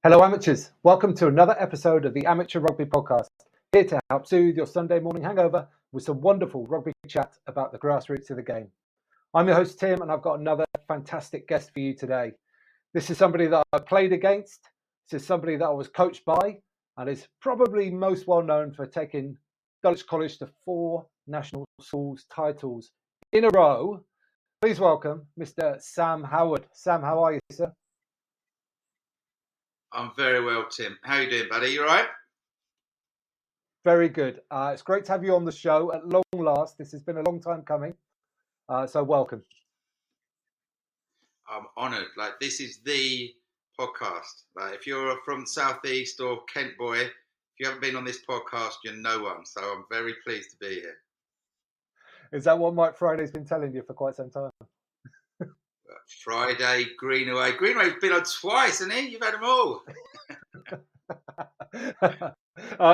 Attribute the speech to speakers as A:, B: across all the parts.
A: Hello, amateurs. Welcome to another episode of the Amateur Rugby Podcast. Here to help soothe your Sunday morning hangover with some wonderful rugby chat about the grassroots of the game. I'm your host, Tim, and I've got another fantastic guest for you today. This is somebody that I played against. This is somebody that I was coached by, and is probably most well known for taking Dulwich College to 4 National Schools titles in a row. Please welcome Mr. Sam Howard. Sam, how are you, sir?
B: I'm very well, Tim. How are you doing, buddy? You all right?
A: Very good. It's great to have you on the show at long last. This has been a long time coming. So welcome.
B: I'm honoured. This is the podcast. If you're from Southeast or Kent boy, if you haven't been on this podcast, you're no one. So I'm very pleased to be here.
A: Is that what Mike Friday's been telling you for quite some time?
B: Friday, Greenaway. Greenaway's been on twice, hasn't he? You've had them all.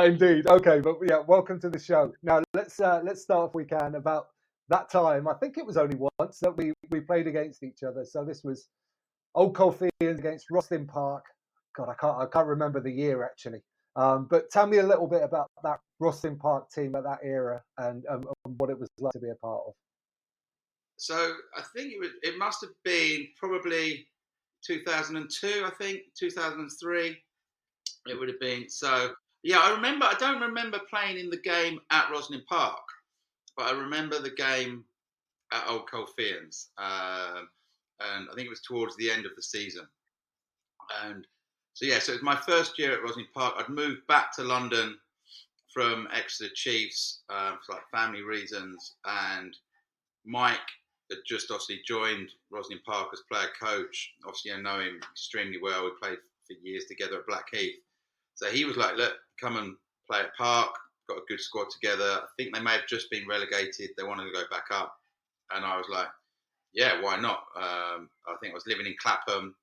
A: Indeed. Okay, but yeah, welcome to the show. Now let's start, if we can, about that time. I think it was only once that we played against each other. So this was Old Coalfields against Rosslyn Park. God, I can't remember the year actually. But tell me a little bit about that Rosslyn Park team at that era and what it was like to be a part of.
B: So I think it must have been probably 2002. I think 2003. It would have been. So yeah, I don't remember playing in the game at Rosslyn Park, but I remember the game at Old Coalfields, and I think it was towards the end of the season. And so yeah, so it was my first year at Rosslyn Park. I'd moved back to London from Exeter Chiefs for family reasons, and Mike had just obviously joined Rosslyn Park as player coach. Obviously, I know him extremely well. We played for years together at Blackheath. So he was like, look, come and play at Park. Got a good squad together. I think they may have just been relegated. They wanted to go back up. And I was like, yeah, why not? I think I was living in Clapham,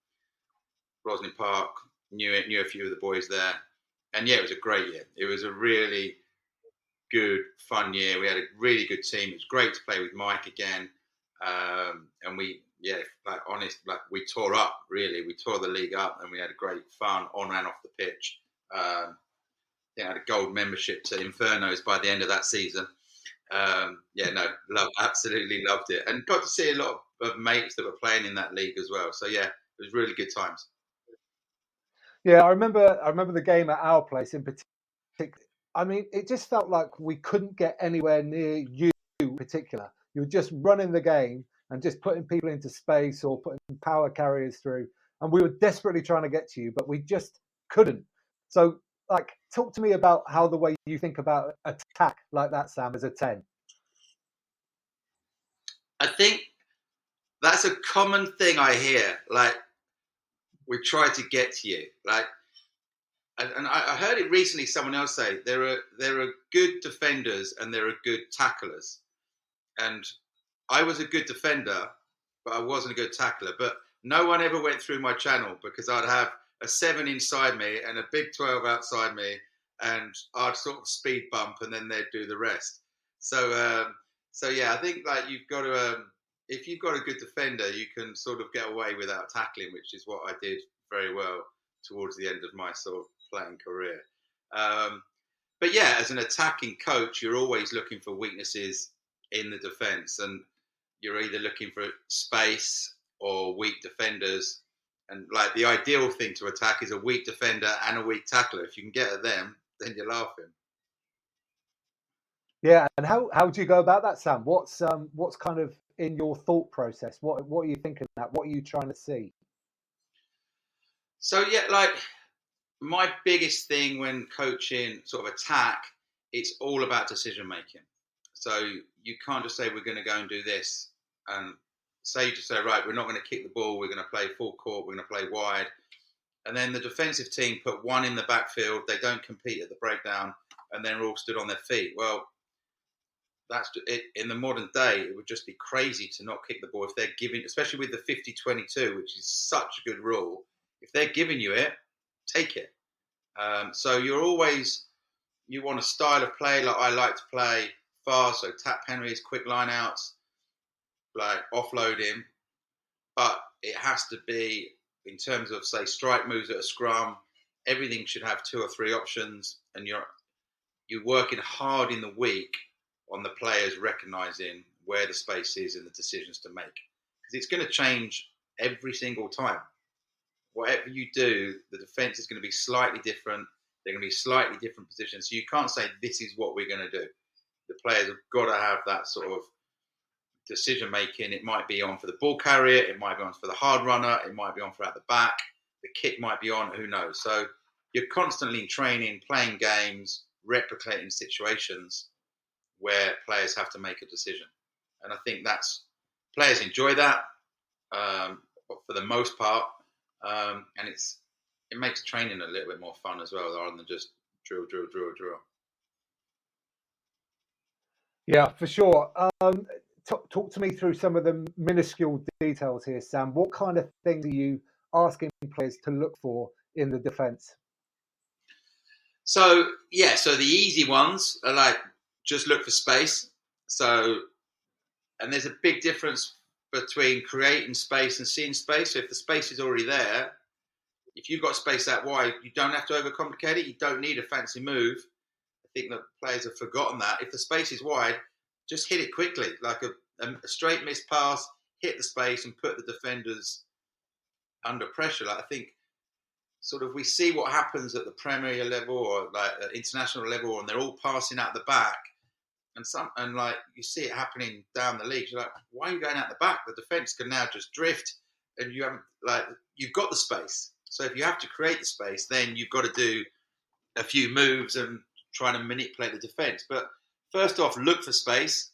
B: Rosslyn Park, knew a few of the boys there. And yeah, it was a great year. It was a really good, fun year. We had a really good team. It was great to play with Mike again. And we tore up, really. We tore the league up and we had a great fun on and off the pitch. I think I had a gold membership to Infernos by the end of that season. Absolutely loved it. And got to see a lot of mates that were playing in that league as well. So yeah, it was really good times.
A: Yeah, I remember the game at our place in particular. I mean, it just felt like we couldn't get anywhere near you in particular. You were just running the game and just putting people into space or putting power carriers through. And we were desperately trying to get to you, but we just couldn't. So, talk to me about how the way you think about attack like that, Sam, as a 10.
B: I think that's a common thing I hear. We try to get to you. And I heard it recently. Someone else say there are good defenders and there are good tacklers. And I was a good defender, but I wasn't a good tackler. But no one ever went through my channel because I'd have a 7 inside me and a big 12 outside me, and I'd sort of speed bump, and then they'd do the rest. So yeah, I think you've got to, if you've got a good defender, you can sort of get away without tackling, which is what I did very well towards the end of my sort of playing career. But yeah, as an attacking coach, you're always looking for weaknesses in the defence, and you're either looking for space or weak defenders. And the ideal thing to attack is a weak defender and a weak tackler. If you can get at them, then you're laughing.
A: Yeah, and how do you go about that, Sam? What's kind of in your thought process? What are you thinking at? What are you trying to see?
B: So yeah, my biggest thing when coaching sort of attack, it's all about decision making. So you can't just say we're going to go and do this, and you just say, right, we're not going to kick the ball, we're going to play full court, we're going to play wide, and then the defensive team put one in the backfield, they don't compete at the breakdown, and then all stood on their feet. Well, that's it. In the modern day, it would just be crazy to not kick the ball if they're giving, especially with the 50-22, which is such a good rule. If they're giving you it, take it. So you want a style of play like I like to play fast, so tap penalties, quick line-outs, offload him. But it has to be, in terms of, say, strike moves at a scrum, everything should have 2 or 3 options, and you're working hard in the week on the players recognising where the space is and the decisions to make, because it's going to change every single time. Whatever you do, the defence is going to be slightly different. They're going to be slightly different positions. So you can't say this is what we're going to do. The players have got to have that sort of decision making. It might be on for the ball carrier, it might be on for the hard runner, it might be on for at the back, the kick might be on, who knows. So you're constantly in training, playing games, replicating situations where players have to make a decision. And I think players enjoy that for the most part, and it makes training a little bit more fun as well, rather than just drill.
A: Yeah, for sure. Talk to me through some of the minuscule details here, Sam. What kind of things are you asking players to look for in the defence?
B: So the easy ones are like, just look for space. So, and there's a big difference between creating space and seeing space. So if the space is already there, if you've got space that wide, you don't have to overcomplicate it. You don't need a fancy move. I think that players have forgotten that. If the space is wide, just hit it quickly, like a straight miss pass, hit the space and put the defenders under pressure. Like, I think sort of we see what happens at the Premier level or like at international level, and they're all passing out the back, and like you see it happening down the league. You're like, why are you going out the back? The defence can now just drift, and you've got the space. So if you have to create the space, then you've got to do a few moves and try to manipulate the defence. But first off, look for space,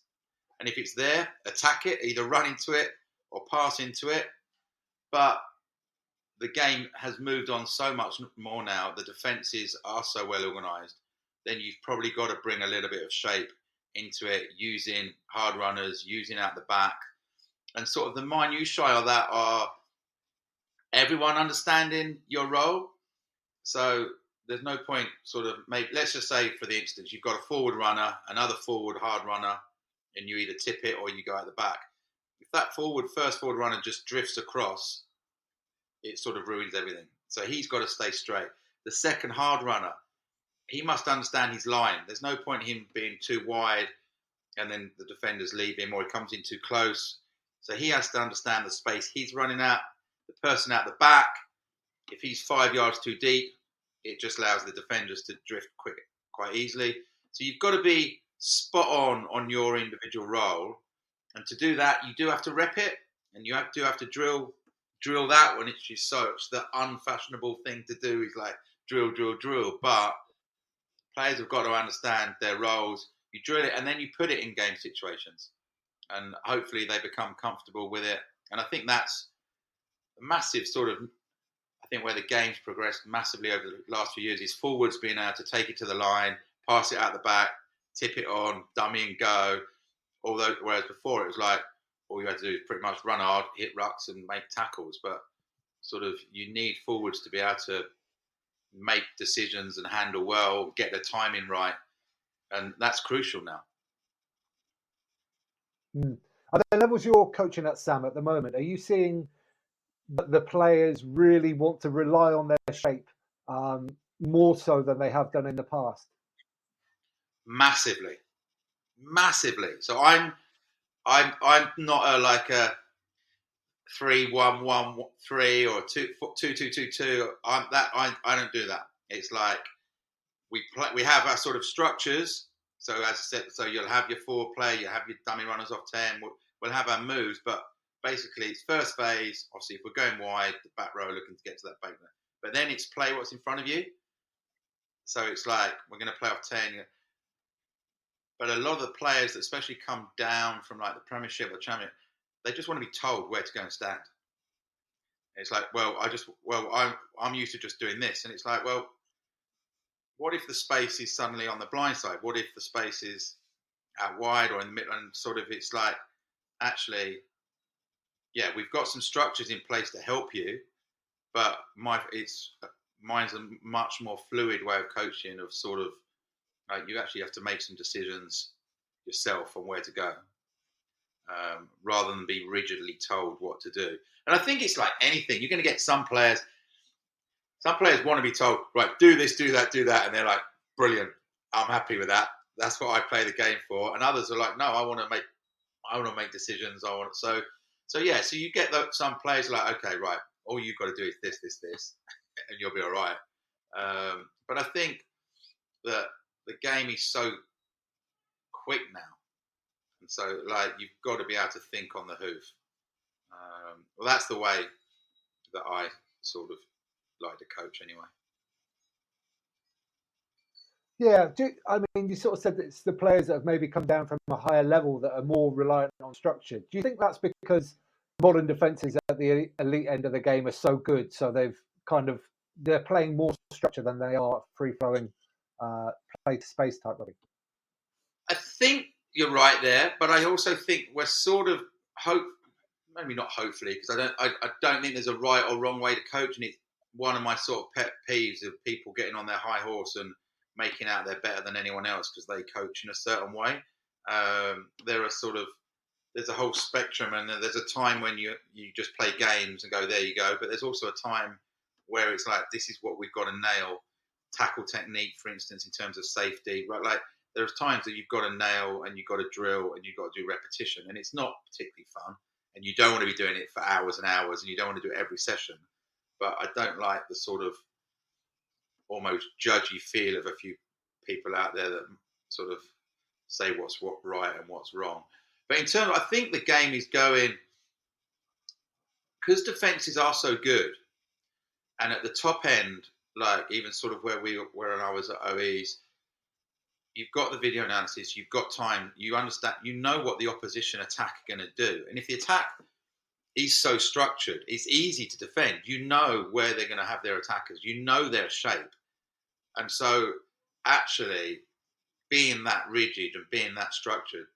B: and if it's there, attack it, either run into it or pass into it. But the game has moved on so much more now. The defences are so well organised. Then you've probably got to bring a little bit of shape into it, using hard runners, using out the back. And sort of the minutiae of that are everyone understanding your role. So there's no point sort of, let's just say, for the instance, you've got a forward runner, another forward hard runner, and you either tip it or you go out the back. If that first forward runner just drifts across, it sort of ruins everything. So he's got to stay straight. The second hard runner, he must understand his line. There's no point in him being too wide and then the defenders leave him, or he comes in too close. So he has to understand the space he's running at. The person out the back, if he's 5 yards too deep, it just allows the defenders to drift quite easily. So you've got to be spot on your individual role. And to do that, you do have to rep it, and you do have to drill that when it's just such the unfashionable thing to do is like drill. But players have got to understand their roles. You drill it, and then you put it in game situations, and hopefully they become comfortable with it. And I think that's a massive sort of, I think where the game's progressed massively over the last few years is forwards being able to take it to the line, pass it out the back, tip it on, dummy and go. Whereas before it was like, all you had to do is pretty much run hard, hit rucks and make tackles. But sort of you need forwards to be able to make decisions and handle well, get the timing right. And that's crucial now.
A: Are there levels you're coaching at, Sam, at the moment? Are you seeing that the players really want to rely on their shape more so than they have done in the past?
B: Massively. So I'm not like a 3-1-1-3 or 2-2-2-2. I don't do that. It's like we have our sort of structures. So as I said, so you'll have your forward play, you have your dummy runners off 10. We'll have our moves, but basically it's first phase. Obviously, if we're going wide, the back row looking to get to that back. But then it's play what's in front of you. So it's like we're going to play off 10. But a lot of the players that especially come down from like the Premiership or Champion, they just want to be told where to go and stand. It's like, I'm used to just doing this. And it's like, well, what if the space is suddenly on the blind side? What if the space is out wide or in the middle? And sort of it's like, actually, yeah, we've got some structures in place to help you, but mine's a much more fluid way of coaching, of sort of like you actually have to make some decisions yourself on where to go, rather than be rigidly told what to do. And I think it's like anything. You're going to get some players Some players want to be told, right, do this, do that, and they're like, brilliant, I'm happy with that. That's what I play the game for. And others are like, no, I want to make decisions. So yeah. So you get some players like, okay, right, all you've got to do is this, and you'll be all right. But I think that the game is so quick now, and so like you've got to be able to think on the hoof. Well, that's the way that I sort of like to coach anyway.
A: Yeah, I mean, you sort of said that it's the players that have maybe come down from a higher level that are more reliant on structure. Do you think that's because modern defences at the elite end of the game are so good, so they're playing more structure than they are free-flowing play to space type rugby?
B: I think you're right there, but I also think we're sort of maybe not hopefully, because I don't think there's a right or wrong way to coach, and it's one of my sort of pet peeves of people getting on their high horse and making out they're better than anyone else because they coach in a certain way. There's a whole spectrum, and there's a time when you just play games and go, there you go. But there's also a time where it's like, this is what we've got to nail. Tackle technique, for instance, in terms of safety, right? Like there's times that you've got to nail and you've got to drill and you've got to do repetition, and it's not particularly fun. And you don't want to be doing it for hours and hours, and you don't want to do it every session. But I don't like the sort of almost judgy feel of a few people out there that sort of say what's right and what's wrong. But in terms, I think the game is going, because defences are so good, and at the top end, like even sort of where I was at OEs, you've got the video analysis, you've got time, you understand, you know what the opposition attack are going to do, and if the attack is so structured, it's easy to defend. You know where they're going to have their attackers, you know their shape, and so actually being that rigid and being that structured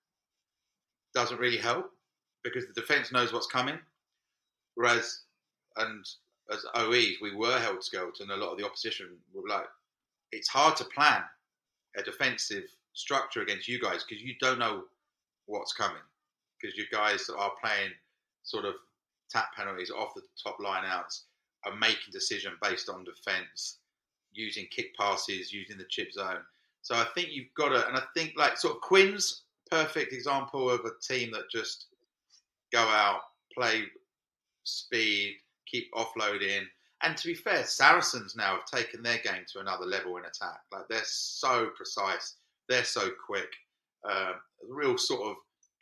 B: doesn't really help because the defence knows what's coming. Whereas, and as OEs, we were held skeleton. A lot of the opposition were like, it's hard to plan a defensive structure against you guys because you don't know what's coming. Because you guys are playing sort of tap penalties off the top line outs, are making decision based on defence, using kick passes, using the chip zone. So I think you've got to, and I think like sort of Quinn's perfect example of a team that just go out, play speed, keep offloading. And to be fair, Saracens now have taken their game to another level in attack. Like they're so precise, they're so quick. A real sort of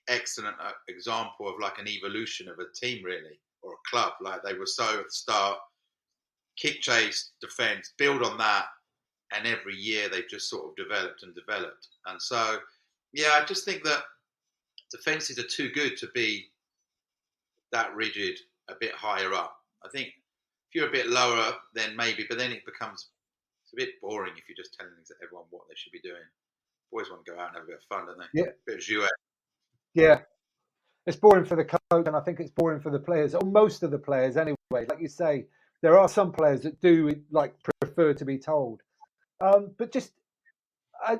B: excellent example of like an evolution of a team, really, or a club. Like they were so at the start, kick chase, defence, build on that, and every year they've just sort of developed and developed. And so, yeah, I just think that defences are too good to be that rigid, a bit higher up. I think if you're a bit lower, then maybe, but then it's a bit boring if you're just telling everyone what they should be doing. Boys want to go out and have a bit of fun, don't they?
A: Yeah.
B: A bit of jouet.
A: Yeah. It's boring for the coach, and I think it's boring for the players, or most of the players anyway. Like you say, there are some players that do like prefer to be told. But just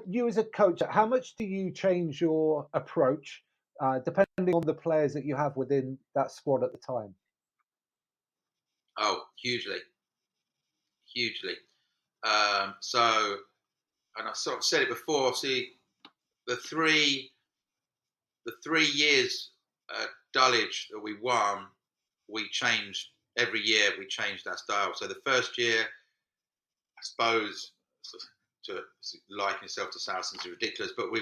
A: you as a coach, how much do you change your approach depending on the players that you have within that squad at the time?
B: Oh, hugely. And I sort of said it before. See, the 3 years Dulwich that we won, we changed every year. We changed our style. So the first year, I suppose, to liken yourself to Saracens is ridiculous, but we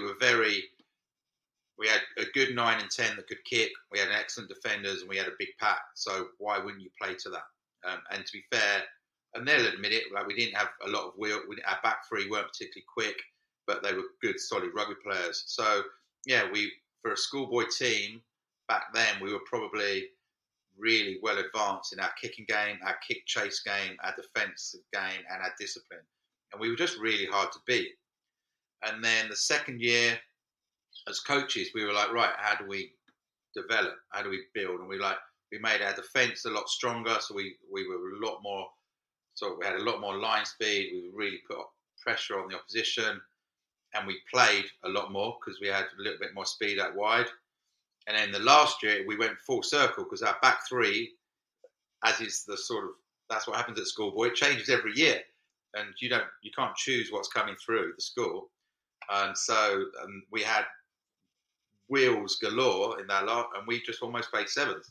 B: had a good 9 and 10 that could kick. We had excellent defenders, and we had a big pack. So why wouldn't you play to that? And to be fair, and they'll admit it, like we didn't have a lot of wheel. Our back three weren't particularly quick, but they were good, solid rugby players. So yeah, for a schoolboy team back then, we were probably really well advanced in our kicking game, our kick chase game, our defensive game, and our discipline. And we were just really hard to beat. And then the second year, as coaches, we were like, right, how do we develop? How do we build? And we made our defence a lot stronger. So we were a lot more. So we had a lot more line speed. We really put pressure on the opposition, and we played a lot more because we had a little bit more speed out wide. And then the last year, we went full circle because our back three, as is the sort of that's what happens at schoolboy. It changes every year, and you can't choose what's coming through the school. And so we had wheels galore in that lot, and we just almost played seventh.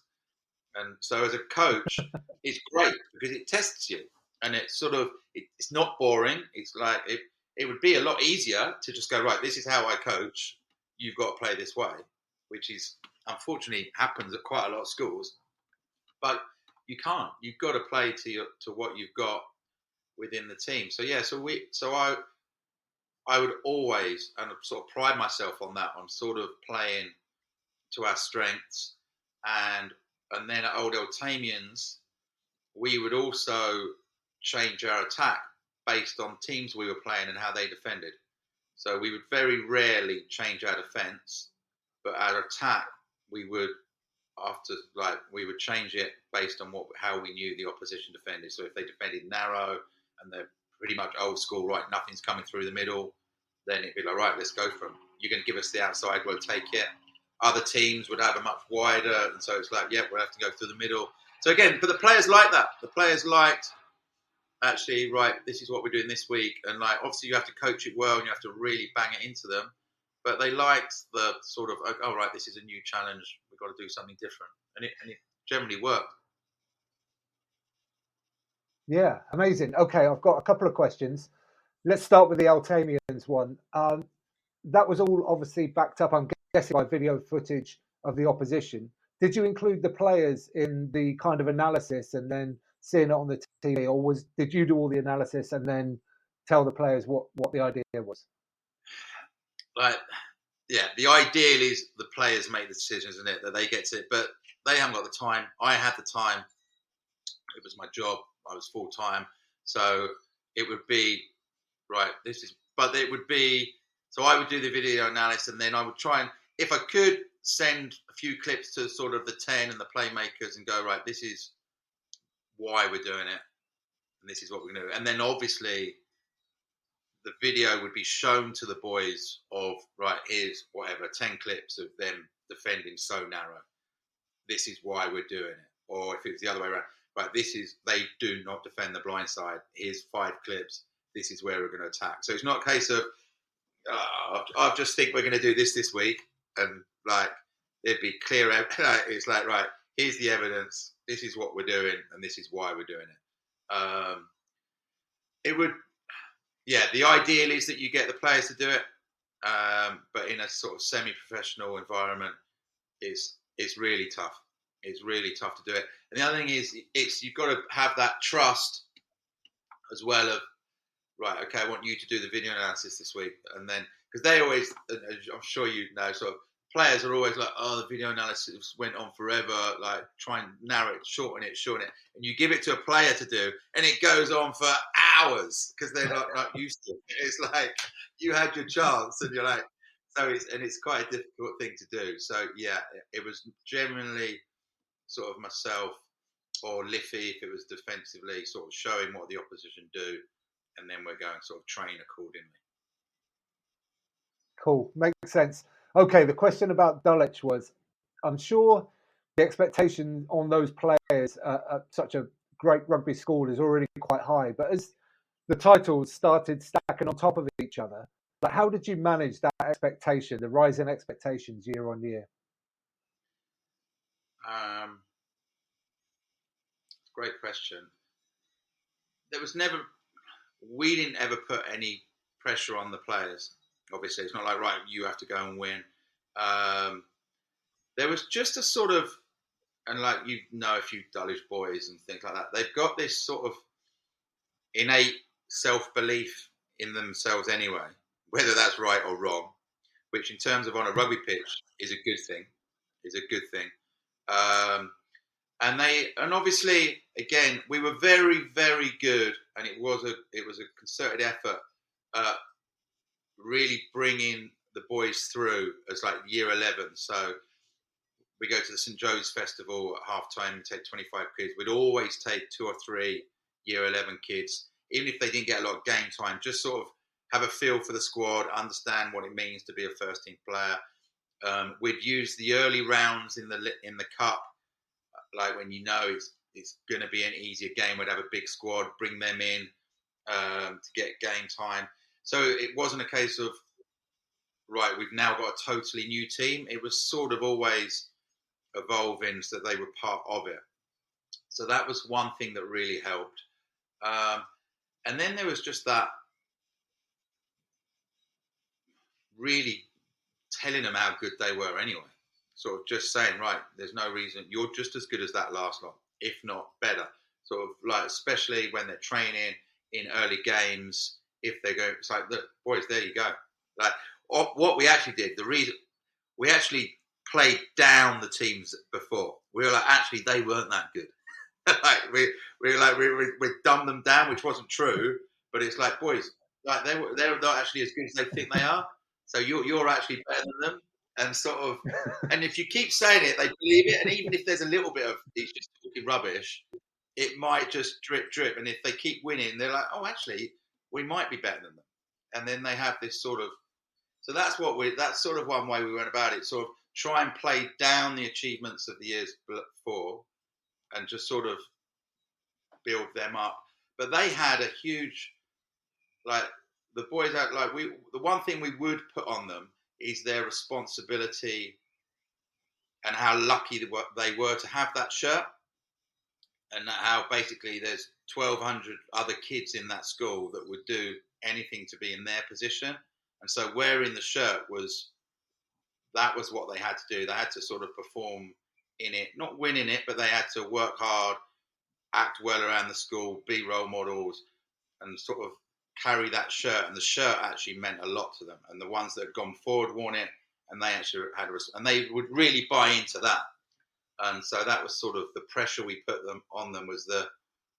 B: And so as a coach, it's great because it tests you, and it's it's not boring. It's like it would be a lot easier to just go, right, this is how I coach. You've got to play this way, which is unfortunately happens at quite a lot of schools. But you can't. You've got to play to what you've got within the team. So yeah, I would always, and sort of pride myself on that, on sort of playing to our strengths. And then at Old Eltamians, we would also change our attack based on teams we were playing and how they defended. So we would very rarely change our defence, but our attack, we would change it based on how we knew the opposition defended. So if they defended narrow and they're pretty much old school, right, nothing's coming through the middle, then it'd be like, right, let's go for them. You're going to give us the outside, we'll take it. Other teams would have a much wider, and so it's like, yeah, we'll have to go through the middle. So again, but the players like that. The players liked, actually, right, this is what we're doing this week. And like, obviously you have to coach it well and you have to really bang it into them. But they liked the sort of, oh, right, this is a new challenge. We've got to do something different. And it generally worked.
A: Yeah, amazing. Okay, I've got a couple of questions. Let's start with the Eltamians one. That was all obviously backed up, I'm guessing, by video footage of the opposition. Did you include the players in the kind of analysis and then seeing it on the TV, or did you do all the analysis and then tell the players what the idea was?
B: Like, yeah, the ideal is the players make the decisions, isn't it? That they get to, but they haven't got the time. I had the time. It was my job. I was full time, so it would be right. But it would be. So I would do the video analysis, and then I would try and, if I could, send a few clips to sort of the 10 and the playmakers and go, right, this is why we're doing it, and this is what we're going to do. And then obviously the video would be shown to the boys of, right, here's whatever, 10 clips of them defending so narrow. This is why we're doing it. Or if it was the other way around, right, they do not defend the blind side. Here's 5 clips. This is where we're going to attack. So it's not a case of, I just think we're going to do this week. And like, it'd be clear. It's like, right, here's the evidence. This is what we're doing. And this is why we're doing it. It would, yeah, the ideal is that you get the players to do it. But in a sort of semi-professional environment, it's really tough. It's really tough to do it. And the other thing is, you've got to have that trust as well of, right, okay, I want you to do the video analysis this week. And then, because they always, I'm sure you know, sort of players are always like, oh, the video analysis went on forever, like try and narrow it, shorten it. And you give it to a player to do, and it goes on for hours because they're not used to it. It's like, you had your chance and you're like, it's quite a difficult thing to do. So yeah, it was generally sort of myself or Liffey, if it was defensively, sort of showing what the opposition do, and then we're going sort of train accordingly.
A: Cool, makes sense. Okay, the question about Dulwich was, I'm sure the expectation on those players at such a great rugby school is already quite high, but as the titles started stacking on top of each other, like, how did you manage that expectation, the rise in expectations year on year?
B: Great question. We didn't ever put any pressure on the players. Obviously, it's not like, right, you have to go and win. There was just a sort of, and like, you know, a few Dulwich boys and things like that, they've got this sort of innate self-belief in themselves anyway, whether that's right or wrong, which in terms of on a rugby pitch is a good thing. And obviously, again, we were very, very good, and it was a concerted effort, really bringing the boys through as like year 11. So we go to the St. Joe's Festival at half time and take 25 kids. We'd always take 2 or 3 year 11 kids, even if they didn't get a lot of game time, just sort of have a feel for the squad, understand what it means to be a first team player. We'd use the early rounds in the cup, like when you know it's it's going to be an easier game. We'd have a big squad, bring them in to get game time. So it wasn't a case of, right, we've now got a totally new team. It was sort of always evolving so that they were part of it. So that was one thing that really helped. And then there was just that really telling them how good they were anyway. Sort of just saying, right, there's no reason, you're just as good as that last lot, if not better. Sort of like, especially when they're training in early games, if they go, it's like, look, boys, there you go. Like, what we actually did, the reason we actually played down the teams before, we were like, actually, they weren't that good. Like we dumbed them down, which wasn't true, but it's like, boys, like they're not actually as good as they think they are. So you're actually better than them, and sort of, and if you keep saying it, they believe it, and even if there's a little bit of he's just talking rubbish, it might just drip, and if they keep winning, they're like, oh, actually, we might be better than them, and then they have this sort of. So that's sort of one way we went about it. Sort of try and play down the achievements of the years before, and just sort of build them up. But they had a huge, like the boys had, like the one thing we would put on them is their responsibility and how lucky they were to have that shirt, and how basically there's 1,200 other kids in that school that would do anything to be in their position. And so wearing the shirt was what they had to do. They had to sort of perform in it, not win in it, but they had to work hard, act well around the school, be role models, and sort of carry that shirt. And the shirt actually meant a lot to them. And the ones that had gone forward worn it, and they actually had and they would really buy into that. And so that was sort of the pressure we put on them, was the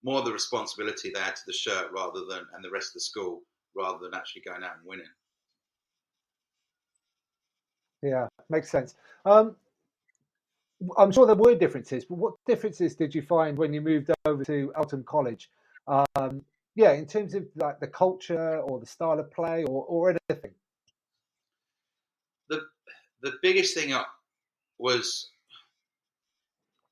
B: more the responsibility they had to the shirt and the rest of the school, rather than actually going out and winning.
A: Yeah, makes sense. I'm sure there were differences, but what differences did you find when you moved over to Elton College? Yeah, in terms of like the culture or the style of play or anything.
B: The biggest thing was,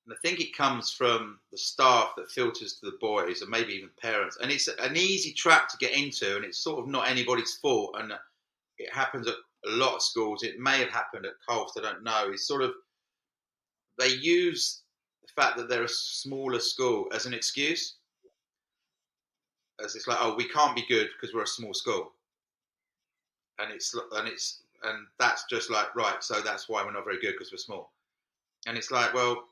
B: and I think it comes from the staff that filters to the boys and maybe even parents. And it's an easy trap to get into, and it's sort of not anybody's fault. And it happens at a lot of schools. It may have happened at Colf, I don't know. It's sort of, they use the fact that they're a smaller school as an excuse. As it's like, oh, we can't be good because we're a small school. And that's just like, right, so that's why we're not very good, because we're small. And it's like, well,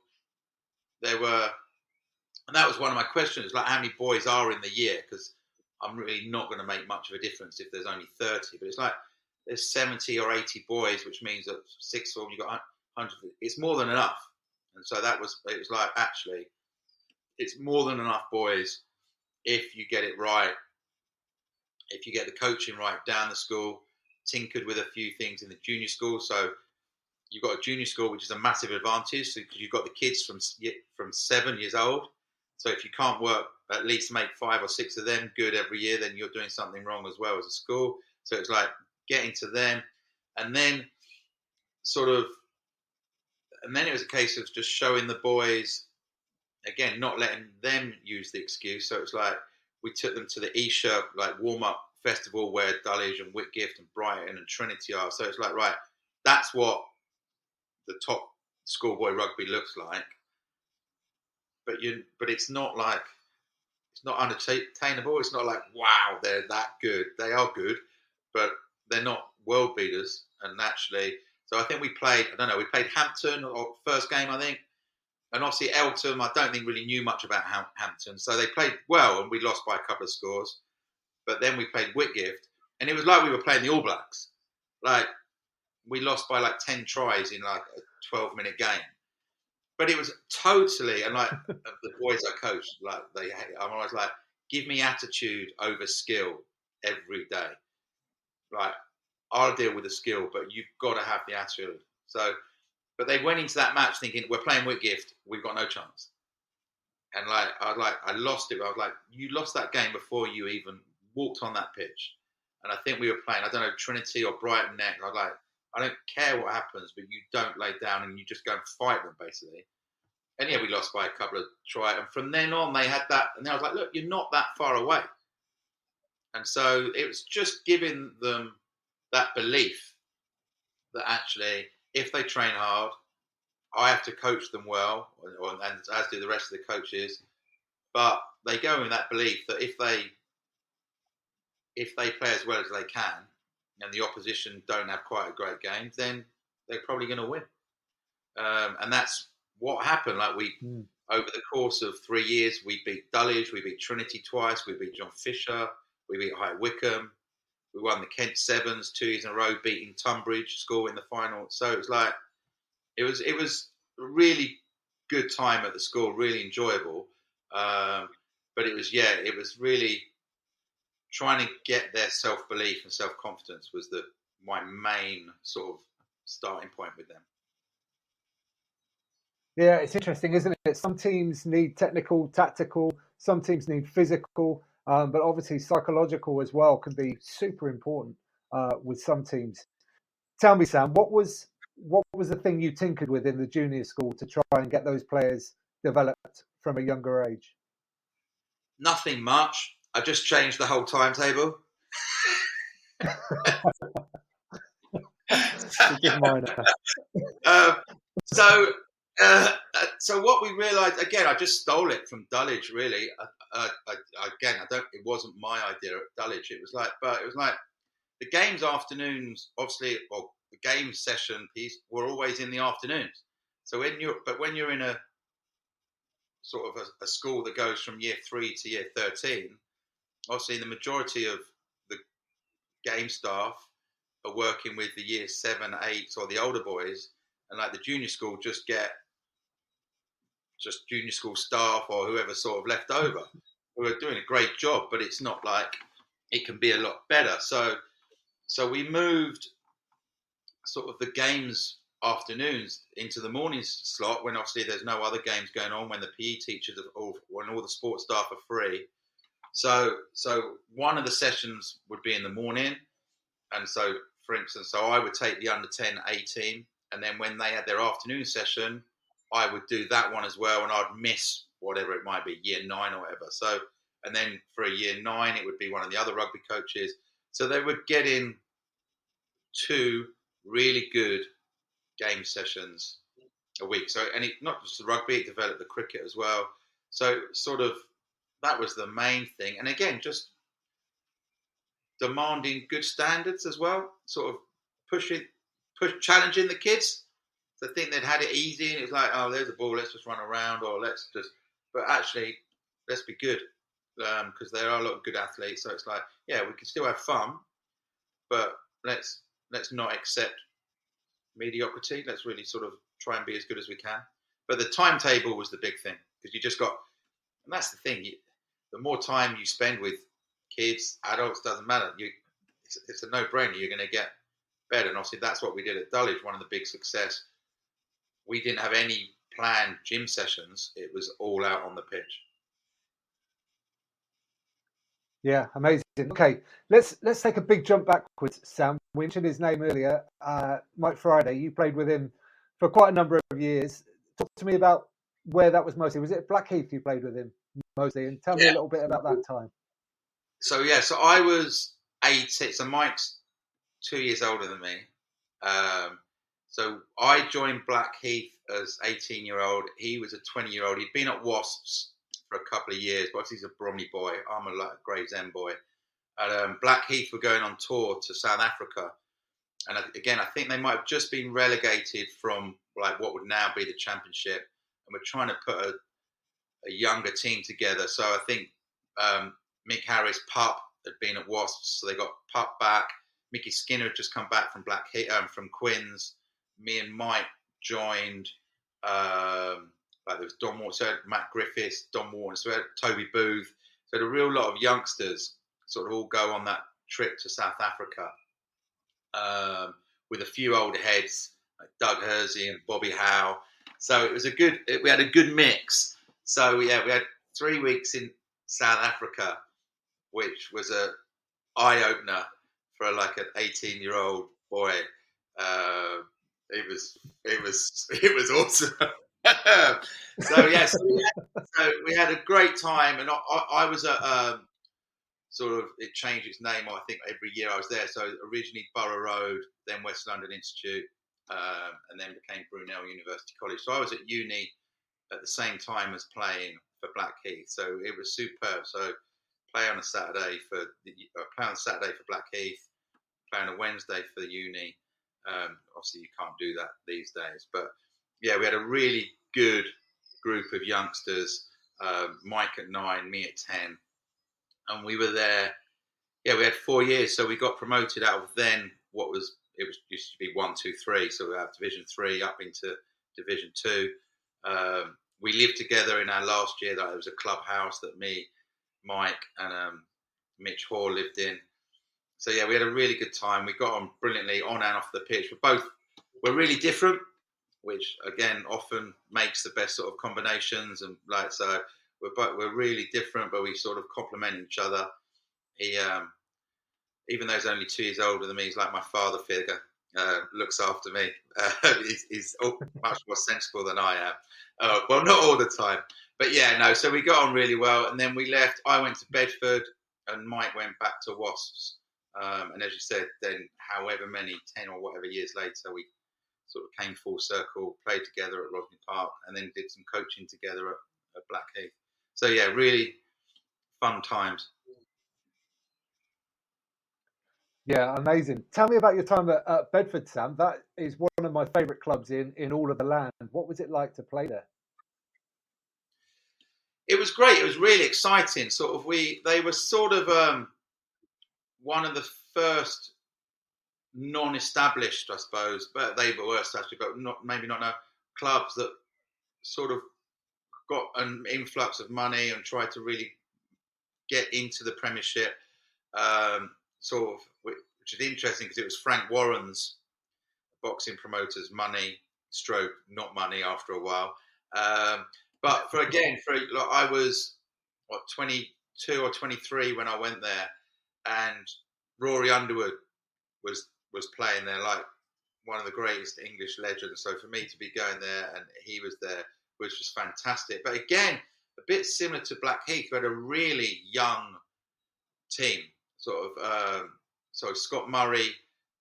B: and that was one of my questions, like how many boys are in the year, because I'm really not going to make much of a difference if there's only 30. But it's like there's 70 or 80 boys, which means that sixth form you've got 100. It's more than enough. And so it was like, actually, it's more than enough boys if you get it right, if you get the coaching right down the school, tinkered with a few things in the junior school. So you've got a junior school, which is a massive advantage, because you've got the kids from 7 years old. So if you can't at least make 5 or 6 of them good every year, then you're doing something wrong as well as a school. So it's like getting to them, and then it was a case of just showing the boys, again, not letting them use the excuse. So it's like we took them to the Esher like warm-up festival where Dulwich and Whitgift and Brighton and Trinity are. So it's like, right, that's what the top schoolboy rugby looks like. But it's not like, it's not unattainable. It's not like, wow, they're that good. They are good, but they're not world beaters. And actually, so I think we played Hampton or first game, I think. And obviously Elton, I don't think really knew much about Hampton. So they played well, and we lost by a couple of scores. But then we played Whitgift, and it was like we were playing the All Blacks. Like, we lost by like 10 tries in like a 12-minute game. But it was totally, and like the boys I coached, like I'm always like, give me attitude over skill every day. Like, I'll deal with the skill, but you've got to have the attitude. So, but they went into that match thinking, we're playing Whitgift, we've got no chance. And like, I lost it. I was like, you lost that game before you even walked on that pitch. And I think we were playing, I don't know, Trinity or Brighton next. I was like, I don't care what happens, but you don't lay down and you just go and fight them, basically. And yeah, we lost by a couple of tries. And from then on, they had that. And I was like, look, you're not that far away. And so it was just giving them that belief that actually, if they train hard, I have to coach them well, and as do the rest of the coaches. But they go in that belief that if they play as well as they can, and the opposition don't have quite a great game, then they're probably going to win. And that's what happened. Like over the course of 3 years, we beat Dulwich, we beat Trinity twice, we beat John Fisher, we beat High Wycombe, we won the Kent Sevens 2 years in a row, beating Tunbridge School in the final. So it was like it was a really good time at the school, really enjoyable. But it was really trying to get their self-belief and self-confidence was my main sort of starting point with them.
A: Yeah, it's interesting, isn't it? Some teams need technical, tactical, some teams need physical, but obviously psychological as well can be super important with some teams. Tell me, Sam, what was the thing you tinkered with in the junior school to try and get those players developed from a younger age?
B: Nothing much. I just changed the whole timetable. So what we realised, again, I just stole it from Dulwich. Really, it wasn't my idea at Dulwich. It was like the games afternoons, obviously, or the game session piece were always in the afternoons. So when you're in a sort of a school that goes from year 3 to year 13, obviously the majority of the game staff are working with the year 7, 8, or the older boys, and like the junior school just junior school staff or whoever sort of left over who are doing a great job, but it's not like it can be a lot better. So we moved sort of the games afternoons into the morning slot when obviously there's no other games going on, when the PE teachers when all the sports staff are free. So one of the sessions would be in the morning, and so for instance, I would take the under 10 A team, and then when they had their afternoon session, I would do that one as well, and I'd miss whatever it might be, year 9 or whatever. So, and then for a year 9, it would be one of the other rugby coaches. So they would get in 2 really good game sessions a week. So, and not just the rugby, it developed the cricket as well. So sort of that was the main thing. And again, just demanding good standards as well, sort of challenging the kids to think they'd had it easy, and it was like, oh, there's a ball, let's just run around, or but actually, let's be good, because there are a lot of good athletes. So it's like, yeah, we can still have fun, but let's not accept mediocrity. Let's really sort of try and be as good as we can. But the timetable was the big thing, because you just got, and that's the thing, the more time you spend with kids, adults, doesn't matter. It's a no-brainer. You're going to get better. And obviously that's what we did at Dulwich. One of the big success. We didn't have any planned gym sessions. It was all out on the pitch.
A: Yeah, amazing. Okay, let's take a big jump backwards, Sam. We mentioned his name earlier, Mike Friday. You played with him for quite a number of years. Talk to me about where that was mostly. Was it Blackheath you played with him mostly? And tell me a little bit about that time.
B: So I was 18. So Mike's 2 years older than me. So I joined Blackheath as 18-year-old. He was a 20-year-old. He'd been at Wasps for a couple of years, but he's a Bromley boy. I'm a Gravesend boy. And Blackheath were going on tour to South Africa. And again, I think they might have just been relegated from like what would now be the Championship. And we're trying to put a younger team together. So I think Mick Harris, Pup, had been at Wasps, so they got Pup back. Mickey Skinner had just come back from Blackheath, from Quins. Me and Mike joined. Like there was Don Warren, so Matt Griffiths, Don Warren, so we had Toby Booth. So had a real lot of youngsters sort of all go on that trip to South Africa, with a few older heads like Doug Hersey and Bobby Howe. So it was we had a good mix. So we had 3 weeks in South Africa, which was a eye opener for like an 18-year-old boy. It was awesome. So yeah, so we had a great time, and I was at sort of, it changed its name, I think, every year I was there. So originally Borough Road, then West London Institute, and then became Brunel University College. So I was at uni at the same time as playing for Blackheath. So it was superb. So play on a Saturday play on a Saturday for Blackheath, play on a Wednesday for the uni. Obviously, you can't do that these days, but yeah, we had a really good group of youngsters. Mike at 9, me at 10, and we were there. Yeah, we had 4 years, so we got promoted out of then what was it was used to be 1, 2, 3. So we have Division 3 up into Division 2. We lived together in our last year. That it was a clubhouse that me, Mike, and Mitch Hall lived in. So yeah, we had a really good time. We got on brilliantly on and off the pitch. We're really different, which again often makes the best sort of combinations. And like so, we're really different, but we sort of complement each other. He, even though he's only 2 years older than me, he's like my father figure. Looks after me. He's much more sensible than I am. Well, not all the time, but yeah, no. So we got on really well, and then we left. I went to Bedford, and Mike went back to Wasps. And as you said, then however many 10 or whatever years later, we sort of came full circle, played together at Rosslyn Park, and then did some coaching together at Blackheath. So yeah, really fun times.
A: Yeah, amazing. Tell me about your time at Bedford, Sam. That is one of my favourite clubs in all of the land. What was it like to play there?
B: It was great. It was really exciting. They were sort of one of the first non-established, I suppose, but they were established, but maybe not now, clubs that sort of got an influx of money and tried to really get into the Premiership. Which is interesting because it was Frank Warren's boxing promoters' money, stroke not money after a while. But I was 22 or 23 when I went there, and Rory Underwood was playing there, like one of the greatest English legends. So for me to be going there and he was there was just fantastic. But again, a bit similar to Blackheath, who had a really young team. So Scott Murray,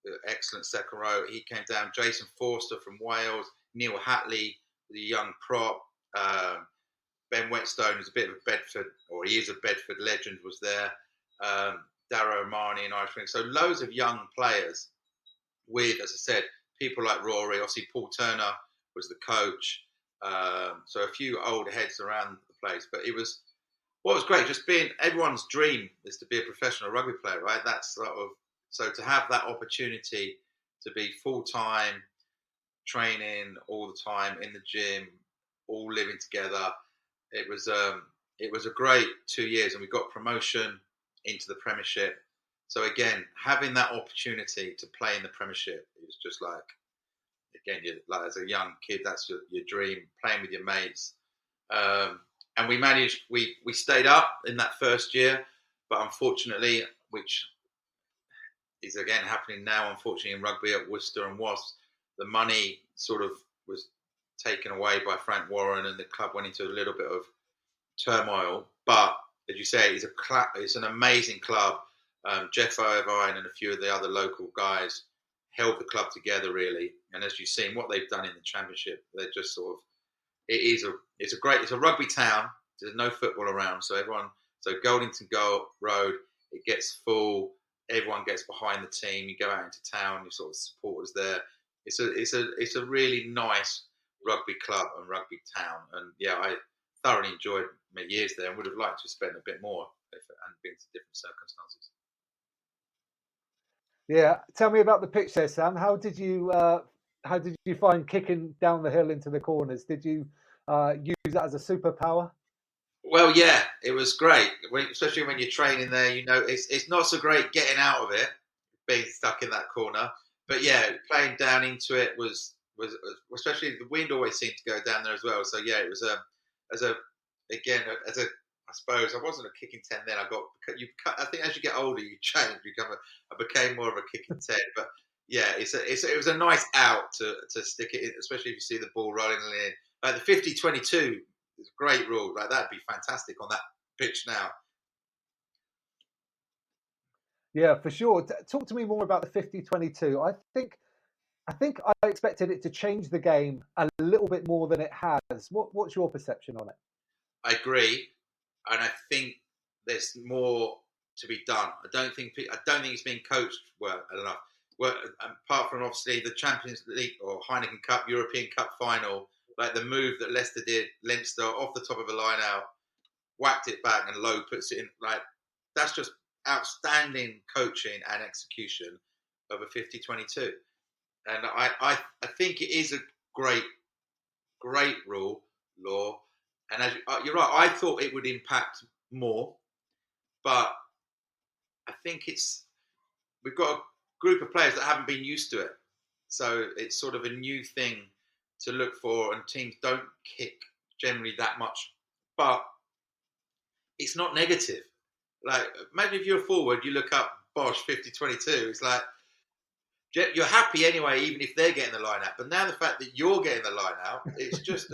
B: the excellent second row, he came down. Jason Forster from Wales, Neil Hatley, the young prop. Ben Whetstone, who's a bit of a Bedford, or he is a Bedford legend, was there. Darrow Marnie and Irish Wing. So loads of young players with, as I said, people like Rory. Obviously, Paul Turner was the coach. So a few old heads around the place. But what was great, just being, everyone's dream is to be a professional rugby player, right? That's so to have that opportunity to be full-time, training all the time in the gym, all living together. It was a great 2 years, and we got promotion into the Premiership. So again, having that opportunity to play in the Premiership is just like, again, like as a young kid, that's your dream, playing with your mates. And we stayed up in that first year, but unfortunately, which is again happening now, unfortunately, in rugby at Worcester and Wasps, the money sort of was taken away by Frank Warren, and the club went into a little bit of turmoil. But as you say, it's an amazing club. Jeff Irvine and a few of the other local guys held the club together really. And as you've seen, what they've done in the Championship, they're just sort of, it's a rugby town. There's no football around, so Goldington Road, it gets full. Everyone gets behind the team. You go out into town, you sort of supporters there. It's a really nice rugby club and rugby town. And yeah, I thoroughly enjoyed my years there and would have liked to have spent a bit more if it hadn't been to different circumstances.
A: Yeah, tell me about the pitch there, Sam. How did you find kicking down the hill into the corners? Did you use that as a superpower?
B: Well, yeah, it was great, especially when you're training there. It's not so great getting out of it, being stuck in that corner. But yeah, playing down into it was especially the wind always seemed to go down there as well. So yeah, it was I suppose I wasn't a kicking 10 then. I think as you get older, you change. I became more of a kicking 10. But yeah, it was a nice out to stick it in, especially if you see the ball rolling in Like the 50-22 is a great rule. Like that'd be fantastic on that pitch now.
A: Yeah, for sure. Talk to me more about the 50-22. I think I expected it to change the game a little bit more than it has. What's your perception on it?
B: I agree, and I think there's more to be done. I don't think it's being coached well enough. Well, apart from obviously the Champions League or Heineken Cup, European Cup final, like the move that Leicester did, Leinster off the top of a line out, whacked it back, and Lowe puts it in. Like that's just outstanding coaching and execution of a 50-22. And I think it is a great rule law. And as you're right, I thought it would impact more, but I think we've got a group of players that haven't been used to it, so it's sort of a new thing to look for. And teams don't kick generally that much, but it's not negative. Like imagine if you're a forward, you look up Bosch 50-22. It's like you're happy anyway, even if they're getting the line out. But now the fact that you're getting the line out, it's just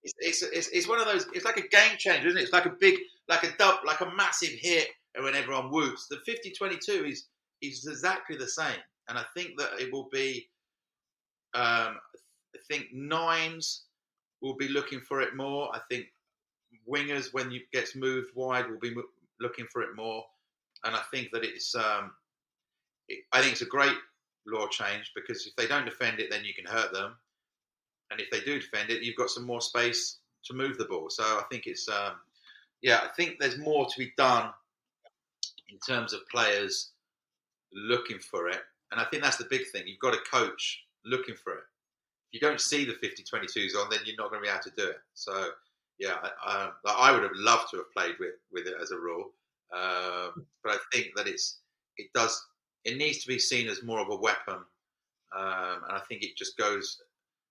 B: it's one of those. It's like a game changer, isn't it? It's like a big, like a massive hit, and when everyone whoops, the 50-22 is exactly the same. And I think that it will be. I think nines will be looking for it more. I think wingers, when you gets moved wide, will be looking for it more. And I think that it's. I think it's a great law change because if they don't defend it, then you can hurt them. And if they do defend it, you've got some more space to move the ball. So I think it's, I think there's more to be done in terms of players looking for it. And I think that's the big thing. You've got a coach looking for it. If you don't see the 50-22s on, then you're not going to be able to do it. So, yeah, I would have loved to have played with it as a rule. But I think that it needs to be seen as more of a weapon. And I think it just goes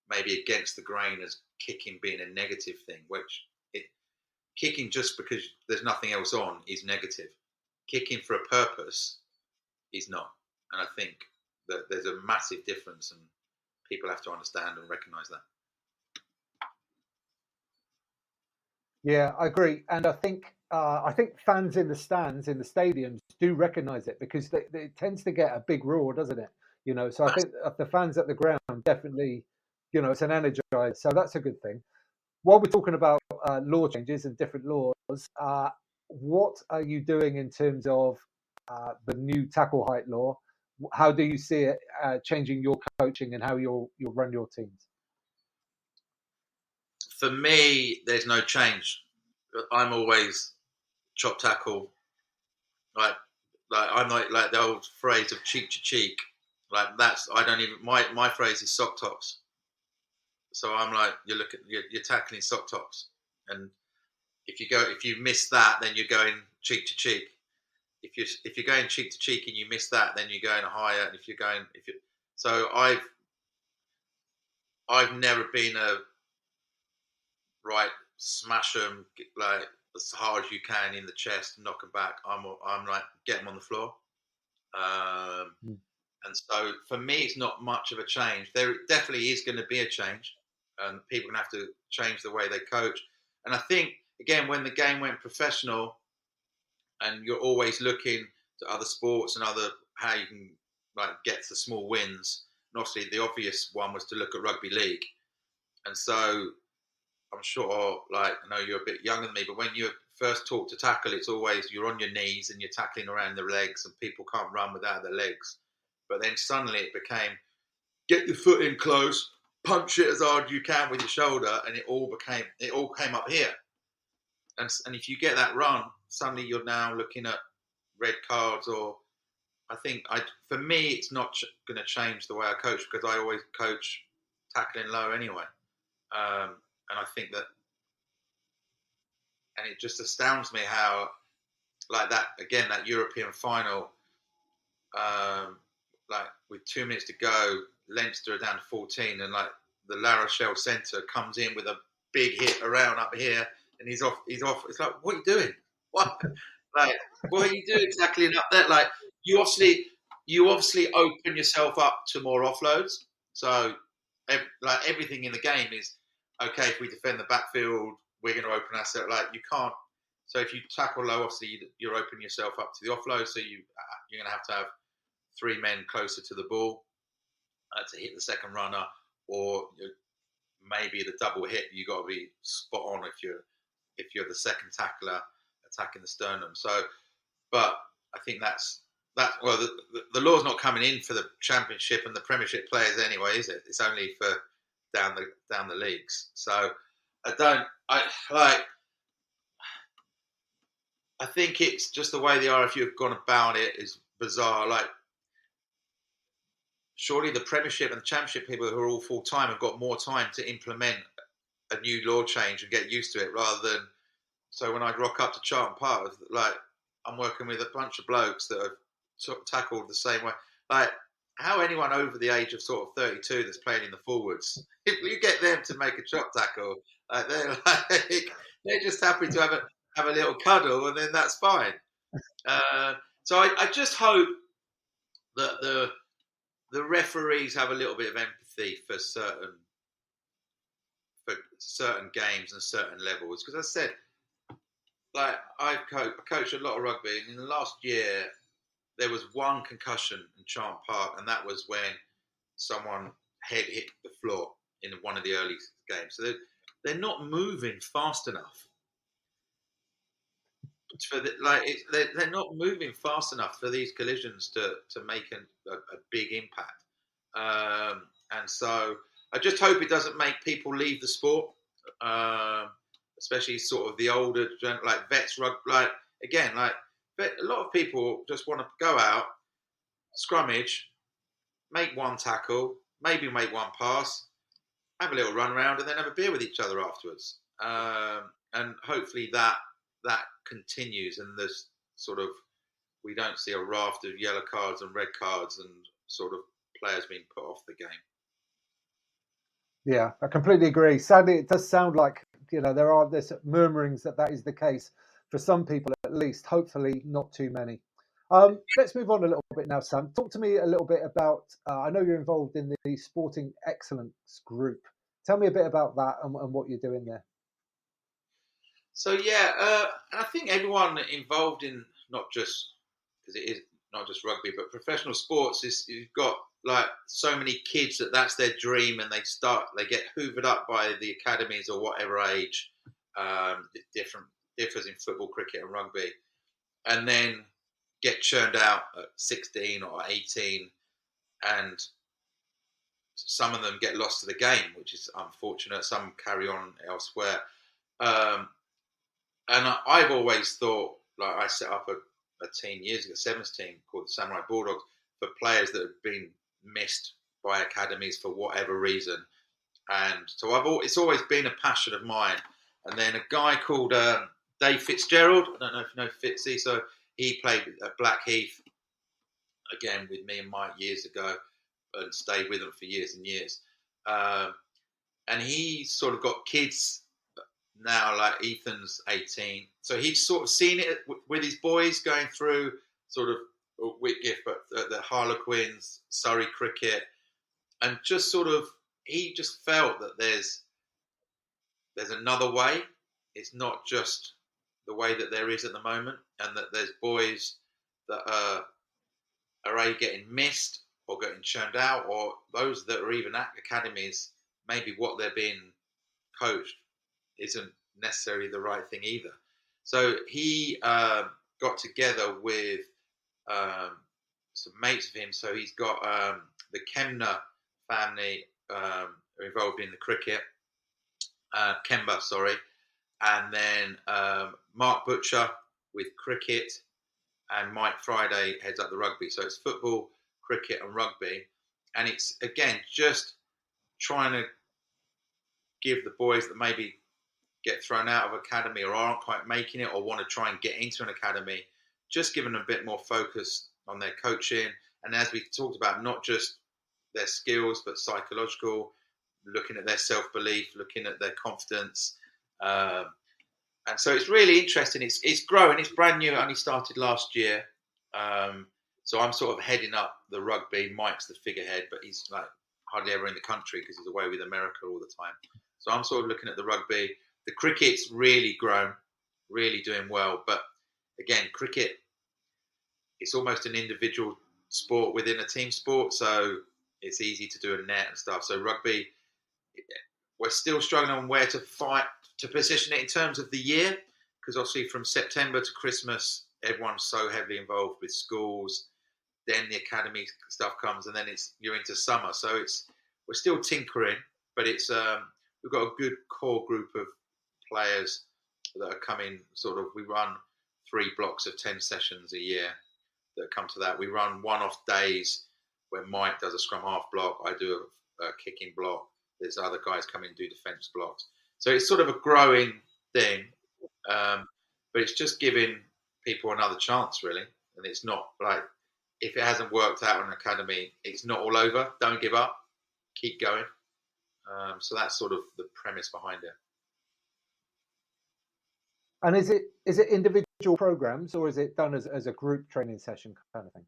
B: maybe against the grain as kicking being a negative thing, which kicking just because there's nothing else on is negative. Kicking for a purpose is not. And I think that there's a massive difference and people have to understand and recognise that.
A: Yeah, I agree. And I think fans in the stands, in the stadiums, do recognise it because it tends to get a big roar, doesn't it? So I think the fans at the ground definitely, it's an energizer. So that's a good thing. While we're talking about law changes and different laws, what are you doing in terms of the new tackle height law? How do you see it changing your coaching and how you'll run your teams?
B: For me, there's no change. I'm always chop tackle. Like I'm like the old phrase of cheek to cheek. Like I don't even my phrase is sock tops. So I'm like you're tackling sock tops, and if you miss that, then you're going cheek to cheek. If you're going cheek to cheek and you miss that, then you're going higher. And so I've never been a right smash them like as hard as you can in the chest, knock them back. I'm like get them on the floor. And so for me, it's not much of a change. There definitely is going to be a change, and people are going to have to change the way they coach. And I think again, when the game went professional, and you're always looking to other sports and how you can like get to small wins. And obviously, the obvious one was to look at rugby league. And so I'm sure, like I know you're a bit younger than me, but when you first taught to tackle, it's always you're on your knees and you're tackling around the legs, and people can't run without their legs. But then suddenly it became get your foot in close, punch it as hard as you can with your shoulder, and it all came up here. And if you get that run, suddenly you're now looking at red cards. Or I think for me, it's not going to change the way I coach because I always coach tackling low anyway. And I think that, and it just astounds me how, like that again, that European final, like with 2 minutes to go, Leinster are down to 14, and like the La Rochelle centre comes in with a big hit around up here. And he's off. It's like, what are you doing? What? Like, what are you doing exactly up there? Like, you obviously open yourself up to more offloads. So, like everything in the game is okay, if we defend the backfield, we're going to open ourselves. Like you can't. So if you tackle low, obviously you're opening yourself up to the offload. So you're going to have 3 men closer to the ball to hit the second runner, or maybe the double hit. You got to be spot on if you're the second tackler attacking the sternum. So, but I think that's that. Well, the law's not coming in for the Championship and the Premiership players anyway, is it? It's only for down the leagues. So I think it's just the way the RFU have gone about it is bizarre. Like, surely the Premiership and the Championship people who are all full time have got more time to implement a new law change and get used to it, rather than. So when I rock up to Charlton Park, like I'm working with a bunch of blokes that have tackled the same way. Like, how anyone over the age of sort of 32 that's playing in the forwards, if you get them to make a chop tackle, they're just happy to have a little cuddle, and then that's fine. So I just hope that the referees have a little bit of empathy for certain games and certain levels, because I said, like, I coached a lot of rugby, and in the last year there was one concussion in Charlton Park, and that was when someone head hit the floor in one of the early games. So they're not moving fast enough. They're not moving fast enough for these collisions to make a big impact. And so I just hope it doesn't make people leave the sport, especially sort of the older, like vets rugby. Like, again, like a lot of people just want to go out, scrummage, make one tackle, maybe make one pass, have a little run around, and then have a beer with each other afterwards. And hopefully that continues, and there's sort of, we don't see a raft of yellow cards and red cards and sort of players being put off the game.
A: Yeah, I completely agree. Sadly, it does sound like, there's murmurings that is the case for some people, at least. Hopefully not too many. Let's move on a little bit now, Sam. Talk to me a little bit about, I know you're involved in the Sporting Excellence Group. Tell me a bit about that and what you're doing there.
B: So, yeah, I think everyone involved in, not just, because it is not just rugby, but professional sports, you've got like so many kids that's their dream, and they get hoovered up by the academies or whatever age. It differs in football, cricket, and rugby, and then get churned out at 16 or 18, and some of them get lost to the game, which is unfortunate. Some carry on elsewhere. And I've always thought, like, I set up a team years ago, sevens team called the Samurai Bulldogs, for players that have been missed by academies for whatever reason. And so it's always been a passion of mine. And then a guy called Dave Fitzgerald, I don't know if you know Fitzy, so he played at Blackheath, again, with me and Mike years ago, and stayed with them for years and years. And he sort of got kids now, like Ethan's 18. So he's sort of seen it with his boys going through sort of Whitgift, but the Harlequins, Surrey cricket, and just sort of, he just felt that there's another way. It's not just the way that there is at the moment, and that there's boys that are getting missed or getting churned out, or those that are even at academies, maybe what they're being coached isn't necessarily the right thing either. So he got together with some mates of him. So he's got the Kemner family involved in the cricket, Kemba, sorry, and then Mark Butcher with cricket, and Mike Friday heads up the rugby. So it's football, cricket, and rugby, and it's, again, just trying to give the boys that maybe get thrown out of academy or aren't quite making it, or want to try and get into an academy, just giving them a bit more focus on their coaching. And as we talked about, not just their skills, but psychological, looking at their self-belief, looking at their confidence. And so it's really interesting. It's growing. It's brand new. It only started last year. So I'm sort of heading up the rugby. Mike's the figurehead, but he's like hardly ever in the country because he's away with America all the time. So I'm sort of looking at the rugby. The cricket's really grown, really doing well. But again, cricket, it's almost an individual sport within a team sport. So it's easy to do a net and stuff. So rugby, we're still struggling on where to fight to position it in terms of the year, because obviously from September to Christmas, everyone's so heavily involved with schools. Then the academy stuff comes, and then you're into summer. So we're still tinkering, but it's we've got a good core group of players that are coming. Sort of, we run 3 blocks of 10 sessions a year that come to that. We run one-off days where Mike does a scrum half block, I do a kicking block. There's other guys come in and do defence blocks. So it's sort of a growing thing, but it's just giving people another chance, really. And it's not like, if it hasn't worked out in an academy, it's not all over. Don't give up. Keep going. So that's sort of the premise behind it.
A: And is it individual programs, or is it done as a group training session kind of thing?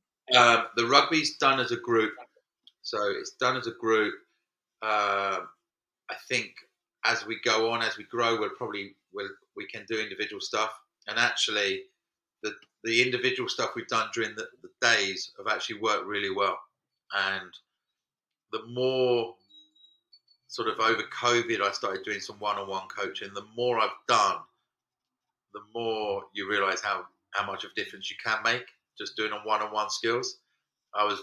B: The rugby's done as a group. So it's done as a group. I think as we go on, as we grow, we can do individual stuff. And actually, the individual stuff we've done during the days have actually worked really well. And the more sort of over COVID, I started doing some one-on-one coaching. The more I've done, the more you realise how much of a difference you can make just doing on one-on-one skills. I was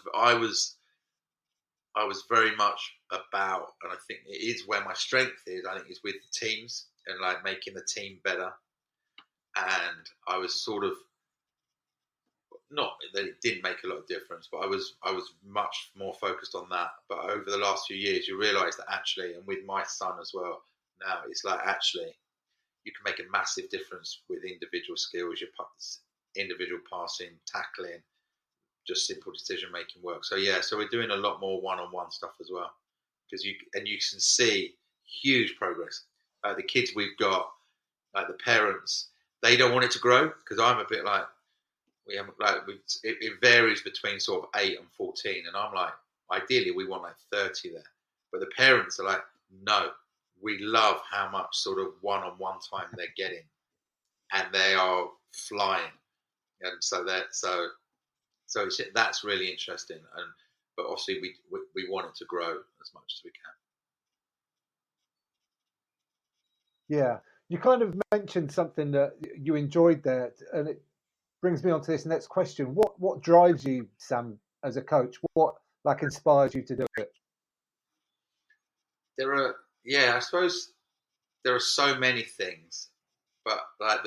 B: very much about, and I think it is where my strength is. I think it's with the teams and like making the team better. And I was sort of, not that it didn't make a lot of difference, but I was much more focused on that. But over the last few years, you realise that actually, and with my son as well, now it's like actually you can make a massive difference with individual skills, your individual passing, tackling, just simple decision making work. So yeah, so we're doing a lot more one-on-one stuff as well, because you can see huge progress. The kids we've got, like the parents, they don't want it to grow, because I'm a bit like, it varies between sort of 8 and 14, and I'm like, ideally we want like 30 there, but the parents are like, no, we love how much sort of one-on-one time they're getting, and they are flying, and so that's really interesting. But obviously we want it to grow as much as we can.
A: Yeah, you kind of mentioned something that you enjoyed there, and it brings me on to this next question. What drives you, Sam, as a coach? What like inspires you to do it?
B: I suppose there are so many things, but like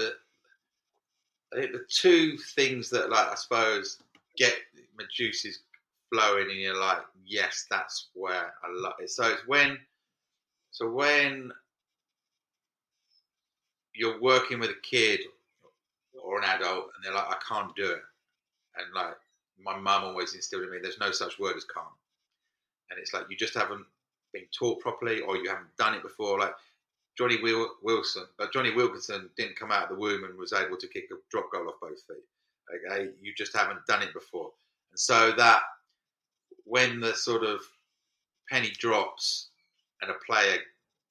B: I think the 2 things that like I suppose get my juices flowing, and you're like, yes, that's where I love it. So it's when you're working with a kid or an adult, and they're like, I can't do it, and like my mum always instilled in me, there's no such word as can't, and it's like you just haven't been taught properly, or you haven't done it before. Like Johnny Wilkinson didn't come out of the womb and was able to kick a drop goal off both feet. Okay, you just haven't done it before, and so that when the sort of penny drops and a player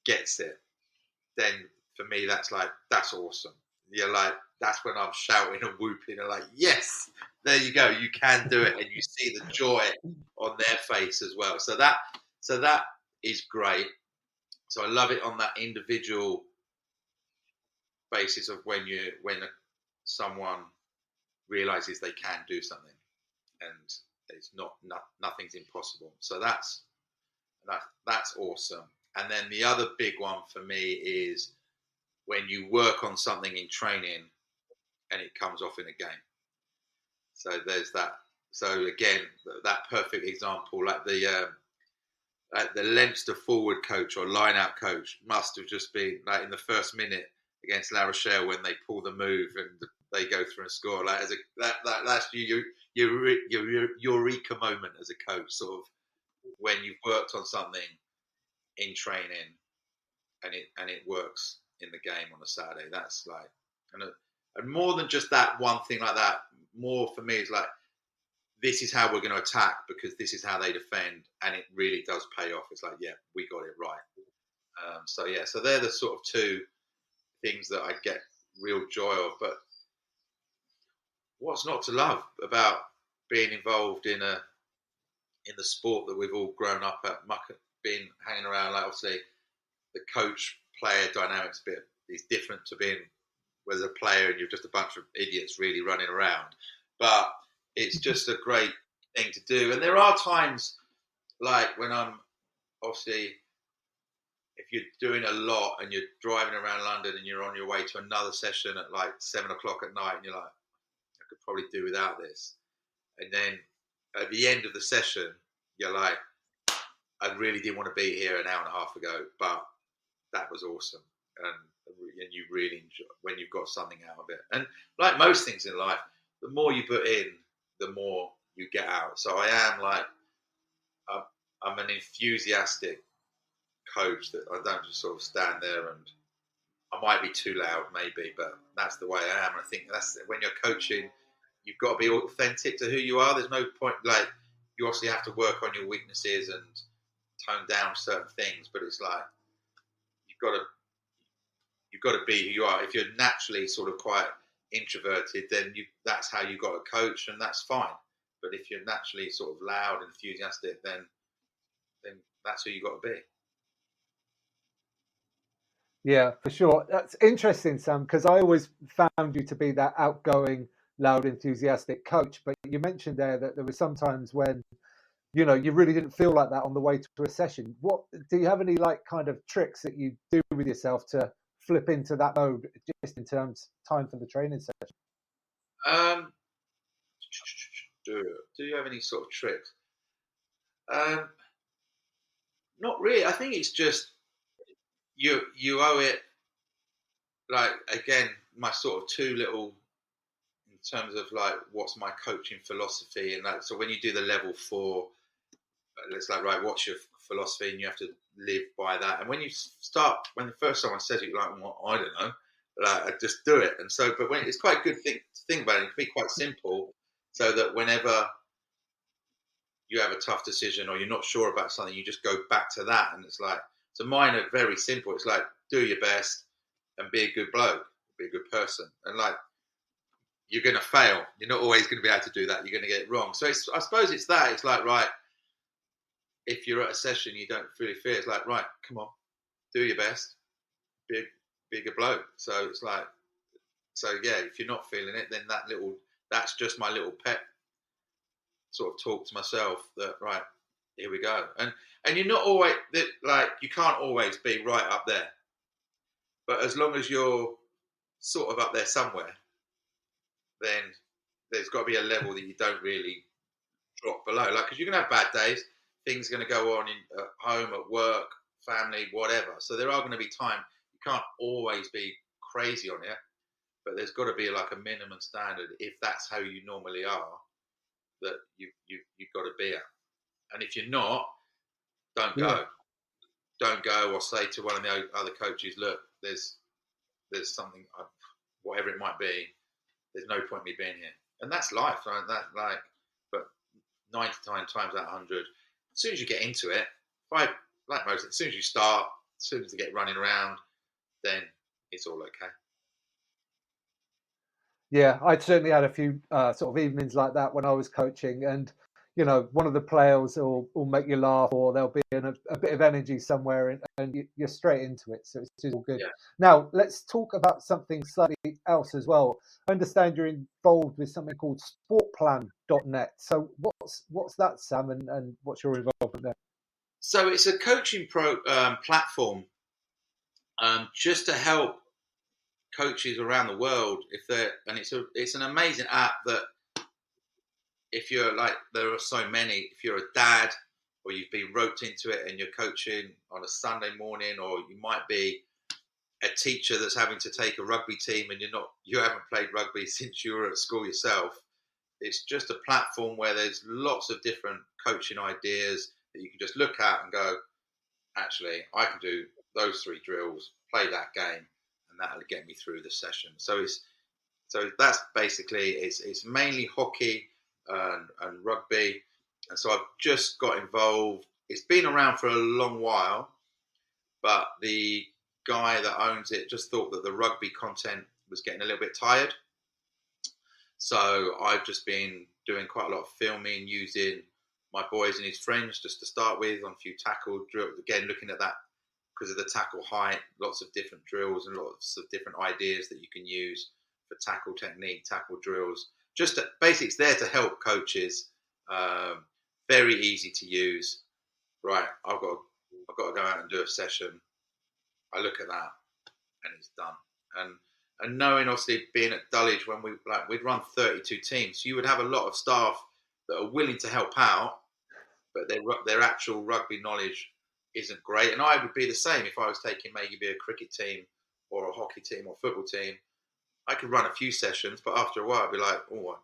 B: gets it, then for me that's awesome. You're like, that's when I'm shouting and whooping and like, yes, there you go, you can do it, and you see the joy on their face as well. So that is great. So I love it on that individual basis of when someone realizes they can do something, and it's nothing's impossible. So that's awesome. And then the other big one for me is when you work on something in training and it comes off in a game. So there's that. So again, that perfect example, like the Leinster forward coach or line-out coach must have just been like in the first minute against La Rochelle when they pull the move and they go through and score. Like that's your eureka moment as a coach, sort of when you've worked on something in training and it works in the game on a Saturday. That's like, and more than just that one thing like that. More for me is like, this is how we're going to attack because this is how they defend, and it really does pay off. It's like, yeah, we got it right. So they're the sort of two things that I get real joy of. But what's not to love about being involved in the sport that we've all grown up at, being hanging around? Like, obviously, the coach-player dynamics bit is different to being where there's a player and you're just a bunch of idiots really running around. But it's just a great thing to do. And there are times, like when I'm obviously, if you're doing a lot and you're driving around London and you're on your way to another session at like 7 o'clock at night, and you're like, I could probably do without this. And then at the end of the session, you're like, I really didn't want to be here an hour and a half ago, but that was awesome. And you really enjoy when you've got something out of it. And like most things in life, the more you put in, the more you get out. So I am like, I'm an enthusiastic coach that I don't just sort of stand there, and I might be too loud maybe, but that's the way I am. I think that's when you're coaching, you've got to be authentic to who you are. There's no point, like, you obviously have to work on your weaknesses and tone down certain things, but it's like you've got to be who you are. If you're naturally sort of quite introverted, then that's how you got to coach, and that's fine. But if you're naturally sort of loud and enthusiastic, then that's who you got to be.
A: Yeah, for sure. That's interesting, Sam, because I always found you to be that outgoing, loud, enthusiastic coach. But you mentioned there that there were some times when, you really didn't feel like that on the way to a session. What do you have any like kind of tricks that you do with yourself to flip into that mode, just in terms time for the training session?
B: Do you have any sort of tricks? Not really. I think it's just you owe it. Like, again, my sort of two little, in terms of like what's my coaching philosophy, and like, so when you do the level 4, it's like, right, what's your philosophy, and you have to live by that. And when you start, when the first someone says it, you're like, well, I don't know, like, I just do it. And so, but when it's quite a good thing to think about it, it can be quite simple, so that whenever you have a tough decision or you're not sure about something, you just go back to that. And it's like, so mine are very simple. It's like, do your best and be a good bloke, be a good person. And like, you're going to fail. You're not always going to be able to do that. You're going to get it wrong. So I suppose it's that. It's like, right, if you're at a session you don't really feel, it's like, right, come on, do your best, be a good bloke. So it's like, so yeah, if you're not feeling it, then that's just my little pet sort of talk to myself that, right, here we go. And you're not always, like, you can't always be right up there. But as long as you're sort of up there somewhere, then there's got to be a level that you don't really drop below. Like, because you're going to have bad days, things are going to go on at home, at work, family, whatever. So there are going to be times you can't always be crazy on it, but there's got to be like a minimum standard, if that's how you normally are, that you've got to be at. And if you're not, don't go.
A: Yeah.
B: Don't go, or say to one of the other coaches, look, there's something, whatever it might be, there's no point in me being here. And that's life, right? But 99 times out of 100, as soon as you get into it, like most, as soon as you start, as soon as you get running around, then it's all okay.
A: Yeah, I'd certainly had a few sort of evenings like that when I was coaching, and one of the players will make you laugh, or there'll be a bit of energy somewhere, and you're straight into it. So it's all good.
B: Yeah.
A: Now let's talk about something slightly else as well. I understand you're involved with something called Sportplannet. So what's that, Sam, and what's your involvement there?
B: So it's a coaching platform, just to help coaches around the world. It's an amazing app that, if you're like, there are so many, if you're a dad or you've been roped into it and you're coaching on a Sunday morning, or you might be a teacher that's having to take a rugby team and you haven't played rugby since you were at school yourself. It's just a platform where there's lots of different coaching ideas that you can just look at and go, actually, I can do those 3 drills, play that game, and that'll get me through the session. So that's basically, it's mainly hockey and rugby. And so I've just got involved. It's been around for a long while, but the guy that owns it just thought that the rugby content was getting a little bit tired. So I've just been doing quite a lot of filming using my boys and his friends just to start with on a few tackle drills. Again, looking at that because of the tackle height, lots of different drills and lots of different ideas that you can use for tackle technique, tackle drills. Just basically, it's there to help coaches. Very easy to use. Right, I've got to go out and do a session. I look at that, and it's done. And knowing, obviously, being at Dulwich when we'd run 32 teams, you would have a lot of staff that are willing to help out, but their actual rugby knowledge isn't great. And I would be the same if I was taking maybe a cricket team or a hockey team or football team. I could run a few sessions, but after a while, I'd be like, oh, I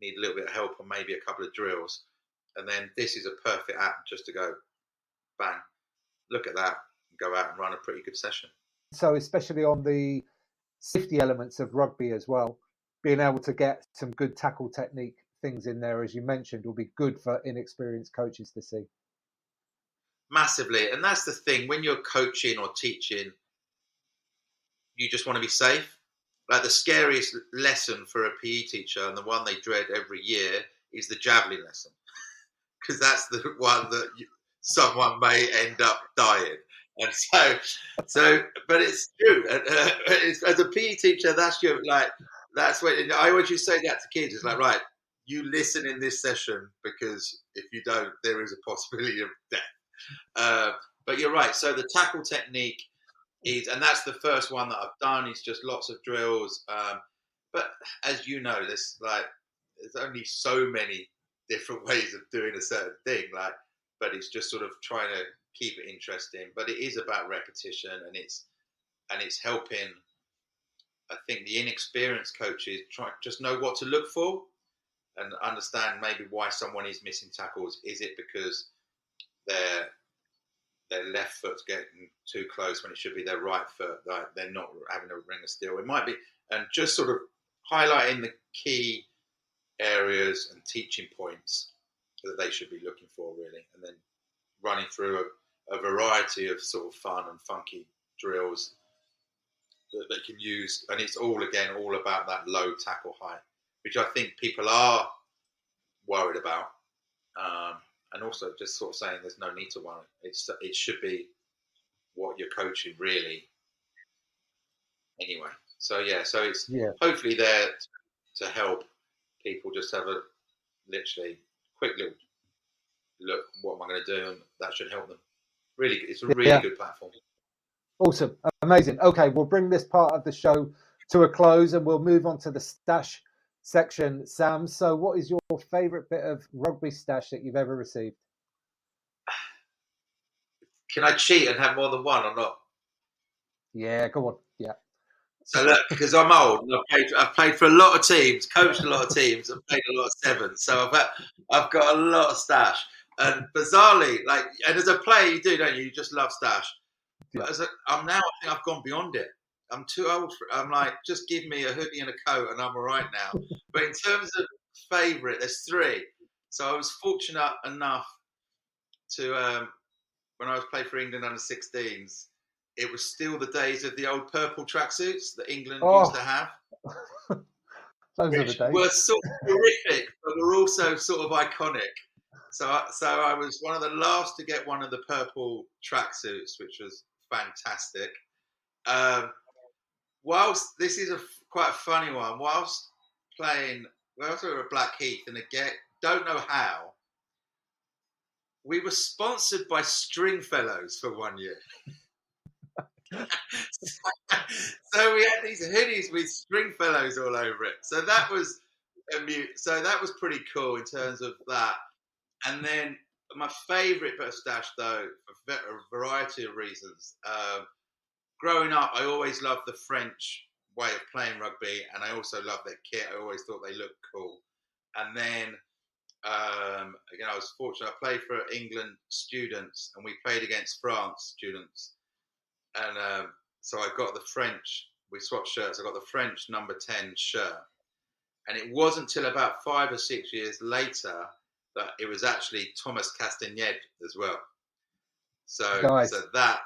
B: need a little bit of help on maybe a couple of drills. And then this is a perfect app just to go, bang, look at that, and go out and run a pretty good session.
A: So especially on the safety elements of rugby as well, being able to get some good tackle technique things in there, as you mentioned, will be good for inexperienced coaches to see.
B: Massively. And that's the thing, when you're coaching or teaching, you just want to be safe. Like the scariest lesson for a PE teacher, and the one they dread every year, is the javelin lesson. Because that's the one that someone may end up dying. And so, but it's true. As a PE teacher, that's when I always used to say that to kids. It's like, right, you listen in this session, because if you don't, there is a possibility of death. But you're right. So the tackle technique is, and that's the first one that I've done, is just lots of drills. But as you know, there's only so many different ways of doing a certain thing. But it's just sort of trying to keep it interesting. But it is about repetition, and it's helping. I think the inexperienced coaches just know what to look for and understand maybe why someone is missing tackles. Is it because their left foot's getting too close when it should be their right foot? Like they're not having a ring of steel. It might be, and just sort of highlighting the key areas and teaching points that they should be looking for, really, and then running through a variety of sort of fun and funky drills that they can use. And it's all about that low tackle height, which I think people are worried about. And also just sort of saying there's no need to worry. It should be what you're coaching, really. Anyway, so it's hopefully there to help people just have a literally quick little look. What am I going to do? And that should help them. Really, it's a really good platform.
A: Awesome, amazing. Okay, we'll bring this part of the show to a close, and we'll move on to the stash section. Sam, so what is your favourite bit of rugby stash that you've ever received?
B: Can I cheat and have more than one or not?
A: Yeah, go on. Yeah.
B: So look, because I'm old and I've played for a lot of teams, coached a lot of teams, and played a lot of sevens. So I've got a lot of stash. And bizarrely, and as a player, you do, don't you? You just love stash. But I think I've gone beyond it. I'm too old for it. I'm like, just give me a hoodie and a coat and I'm all right now. But in terms of favourite, there's three. So I was fortunate enough to, when I was playing for England under 16s, it was still the days of the old purple tracksuits that England used to have.
A: Those are the days.
B: Were sort of horrific, but were also sort of iconic. So I was one of the last to get one of the purple tracksuits, which was fantastic. Whilst this is quite a funny one, whilst we were at Blackheath, and again, don't know how, we were sponsored by Stringfellows for 1 year. So we had these hoodies with Stringfellows all over it. So that was pretty cool in terms of that. And then my favourite bit of stash, though, for a variety of reasons. Growing up, I always loved the French way of playing rugby, and I also loved their kit. I always thought they looked cool. And then, again, I was fortunate. I played for England students, and we played against France students. And so I got the French, we swapped shirts, I got the French number 10 shirt. And it wasn't until about 5 or 6 years later that it was actually Thomas Castagnette as well. So that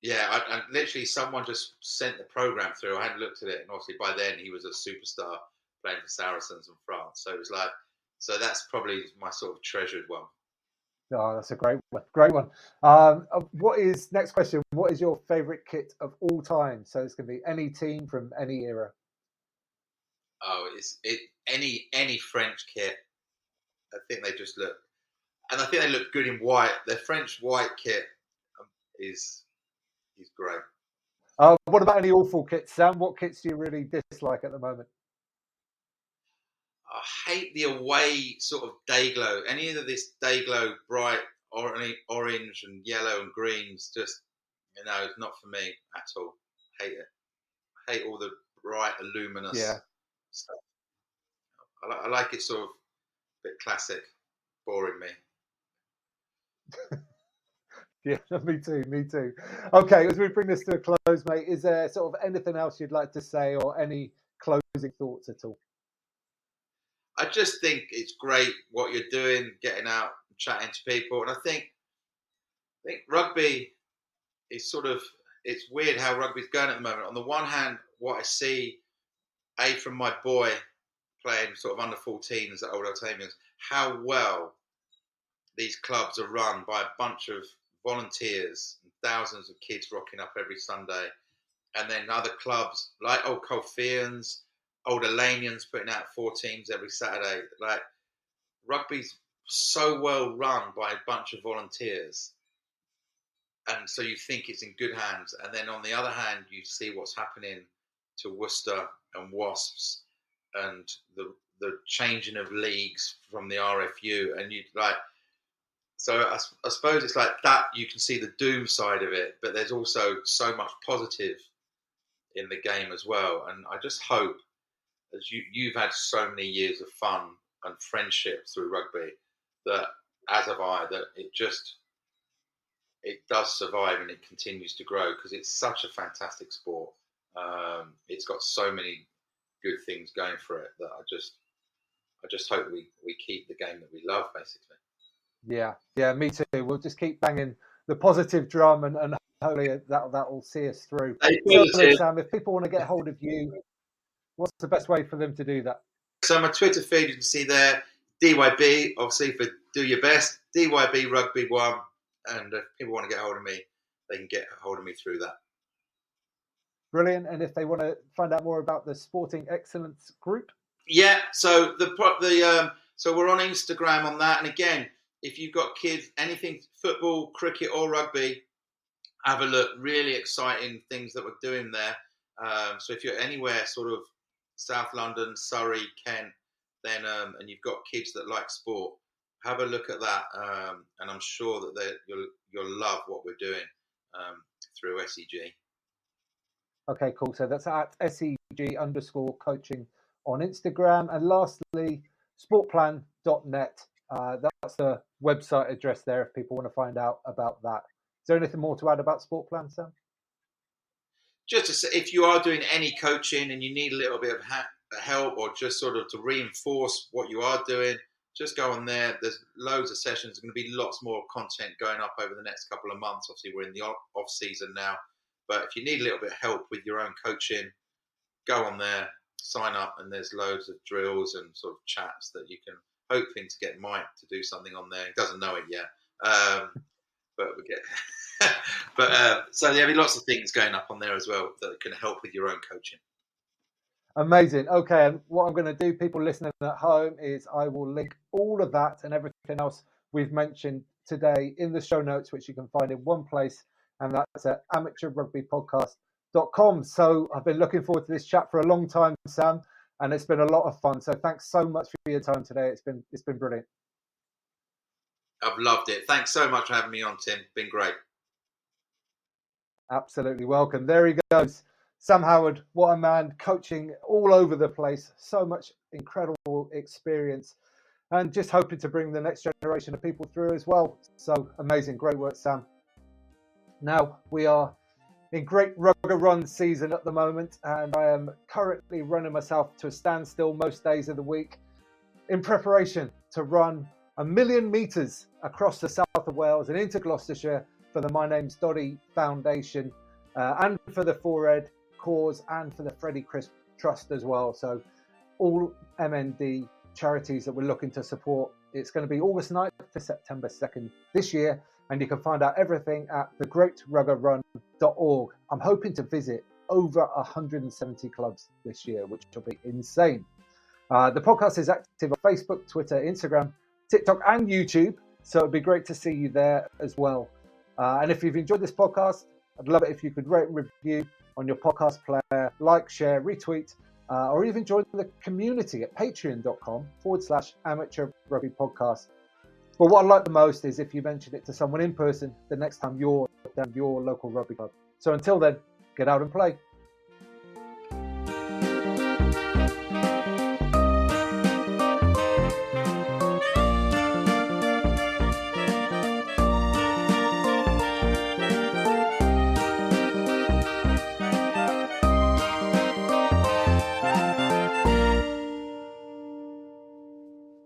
B: Yeah, I literally someone just sent the program through. I hadn't looked at it, and obviously by then he was a superstar playing for Saracens in France. So it was like, so that's probably my sort of treasured one.
A: Oh, that's a great one. Great one. What is next question? What is your favourite kit of all time? So it's going to be any team from any era.
B: Oh, any French kit. I think they just look, and I think they look good in white. Their French white kit is great.
A: What about any awful kits, Sam? What kits do you really dislike at the moment?
B: I hate the away sort of day glow. Any of this day glow, bright orange and yellow and greens, just it's not for me at all. Hate it. I hate all the bright, luminous
A: Yeah.
B: stuff. I like it sort of a bit classic, boring me.
A: Yeah, me too. Me too. Okay, as we bring this to a close, mate, is there sort of anything else you'd like to say or any closing thoughts at all?
B: I just think it's great what you're doing, getting out, chatting to people, and I think rugby is sort of, it's weird how rugby's going at the moment. On the one hand, what I see, from my boy playing sort of under 14s at Old Altamians, how well these clubs are run by a bunch of volunteers and thousands of kids rocking up every Sunday. And then other clubs like Old Colfians, Old Alanians putting out 4 teams every Saturday. Like, rugby's so well run by a bunch of volunteers. And so you think it's in good hands. And then on the other hand, you see what's happening to Worcester and Wasps and the changing of leagues from the RFU. And you like, so I suppose it's like that. You can see the doom side of it, but there's also so much positive in the game as well. And I just hope, as you've had so many years of fun and friendship through rugby, that as have I, that it does survive and it continues to grow, because it's such a fantastic sport. It's got so many good things going for it that I just hope we keep the game that we love, basically.
A: Yeah, me too. We'll just keep banging the positive drum and hopefully that will see us through. So, Sam, if people want to get hold of you, what's the best way for them to do that?
B: So my Twitter feed, you can see there, DYB, obviously for do your best, DYB Rugby 1, and if people want to get hold of me, they can get hold of me through that.
A: Brilliant. And if they want to find out more about the Sporting Excellence Group?
B: Yeah, so so we're on Instagram on that. And again, if you've got kids, anything football, cricket or rugby, have a look. Really exciting things that we're doing there. So if you're anywhere sort of South London, Surrey, Kent, then and you've got kids that like sport, have a look at that. And I'm sure that you'll love what we're doing through SEG.
A: Okay, cool. So that's at SEG_coaching on Instagram. And lastly, sportplan.net. That's the website address there if people want to find out about that. Is there anything more to add about Sportplan, Sam?
B: Just to say, if you are doing any coaching and you need a little bit of help or just sort of to reinforce what you are doing, just go on there. There's loads of sessions. There's going to be lots more content going up over the next couple of months. Obviously, we're in the off season now. But if you need a little bit of help with your own coaching, go on there, sign up, and there's loads of drills and sort of chats that you can, hoping to get Mike to do something on there. He doesn't know it yet. But we get... so there'll be lots of things going up on there as well that can help with your own coaching.
A: Amazing. Okay, and what I'm going to do, people listening at home, is I will link all of that and everything else we've mentioned today in the show notes, which you can find in one place, and that's at amateurrugbypodcast.com. So I've been looking forward to this chat for a long time, Sam, and it's been a lot of fun. So thanks so much for your time today. It's been brilliant.
B: I've loved it. Thanks so much for having me on, Tim. Been great.
A: Absolutely welcome. There he goes. Sam Howard, what a man, coaching all over the place. So much incredible experience and just hoping to bring the next generation of people through as well. So amazing. Great work, Sam. Now, we are in great rugger run season at the moment, and I am currently running myself to a standstill most days of the week in preparation to run 1,000,000 metres across the south of Wales and into Gloucestershire for the My Name's Doddy Foundation and for the 4Ed cause and for the Freddie Crisp Trust as well. So all MND charities that we're looking to support. It's going to be August 9th to September 2nd this year, and you can find out everything at thegreatruggerrun.org. I'm hoping to visit over 170 clubs this year, which will be insane. The podcast is active on Facebook, Twitter, Instagram, TikTok, and YouTube, so it'd be great to see you there as well. And if you've enjoyed this podcast, I'd love it if you could rate and review on your podcast player, like, share, retweet, or even join the community at patreon.com/amateur rugby podcast. But what I like the most is if you mention it to someone in person the next time you're down your local rugby club. So until then, get out and play.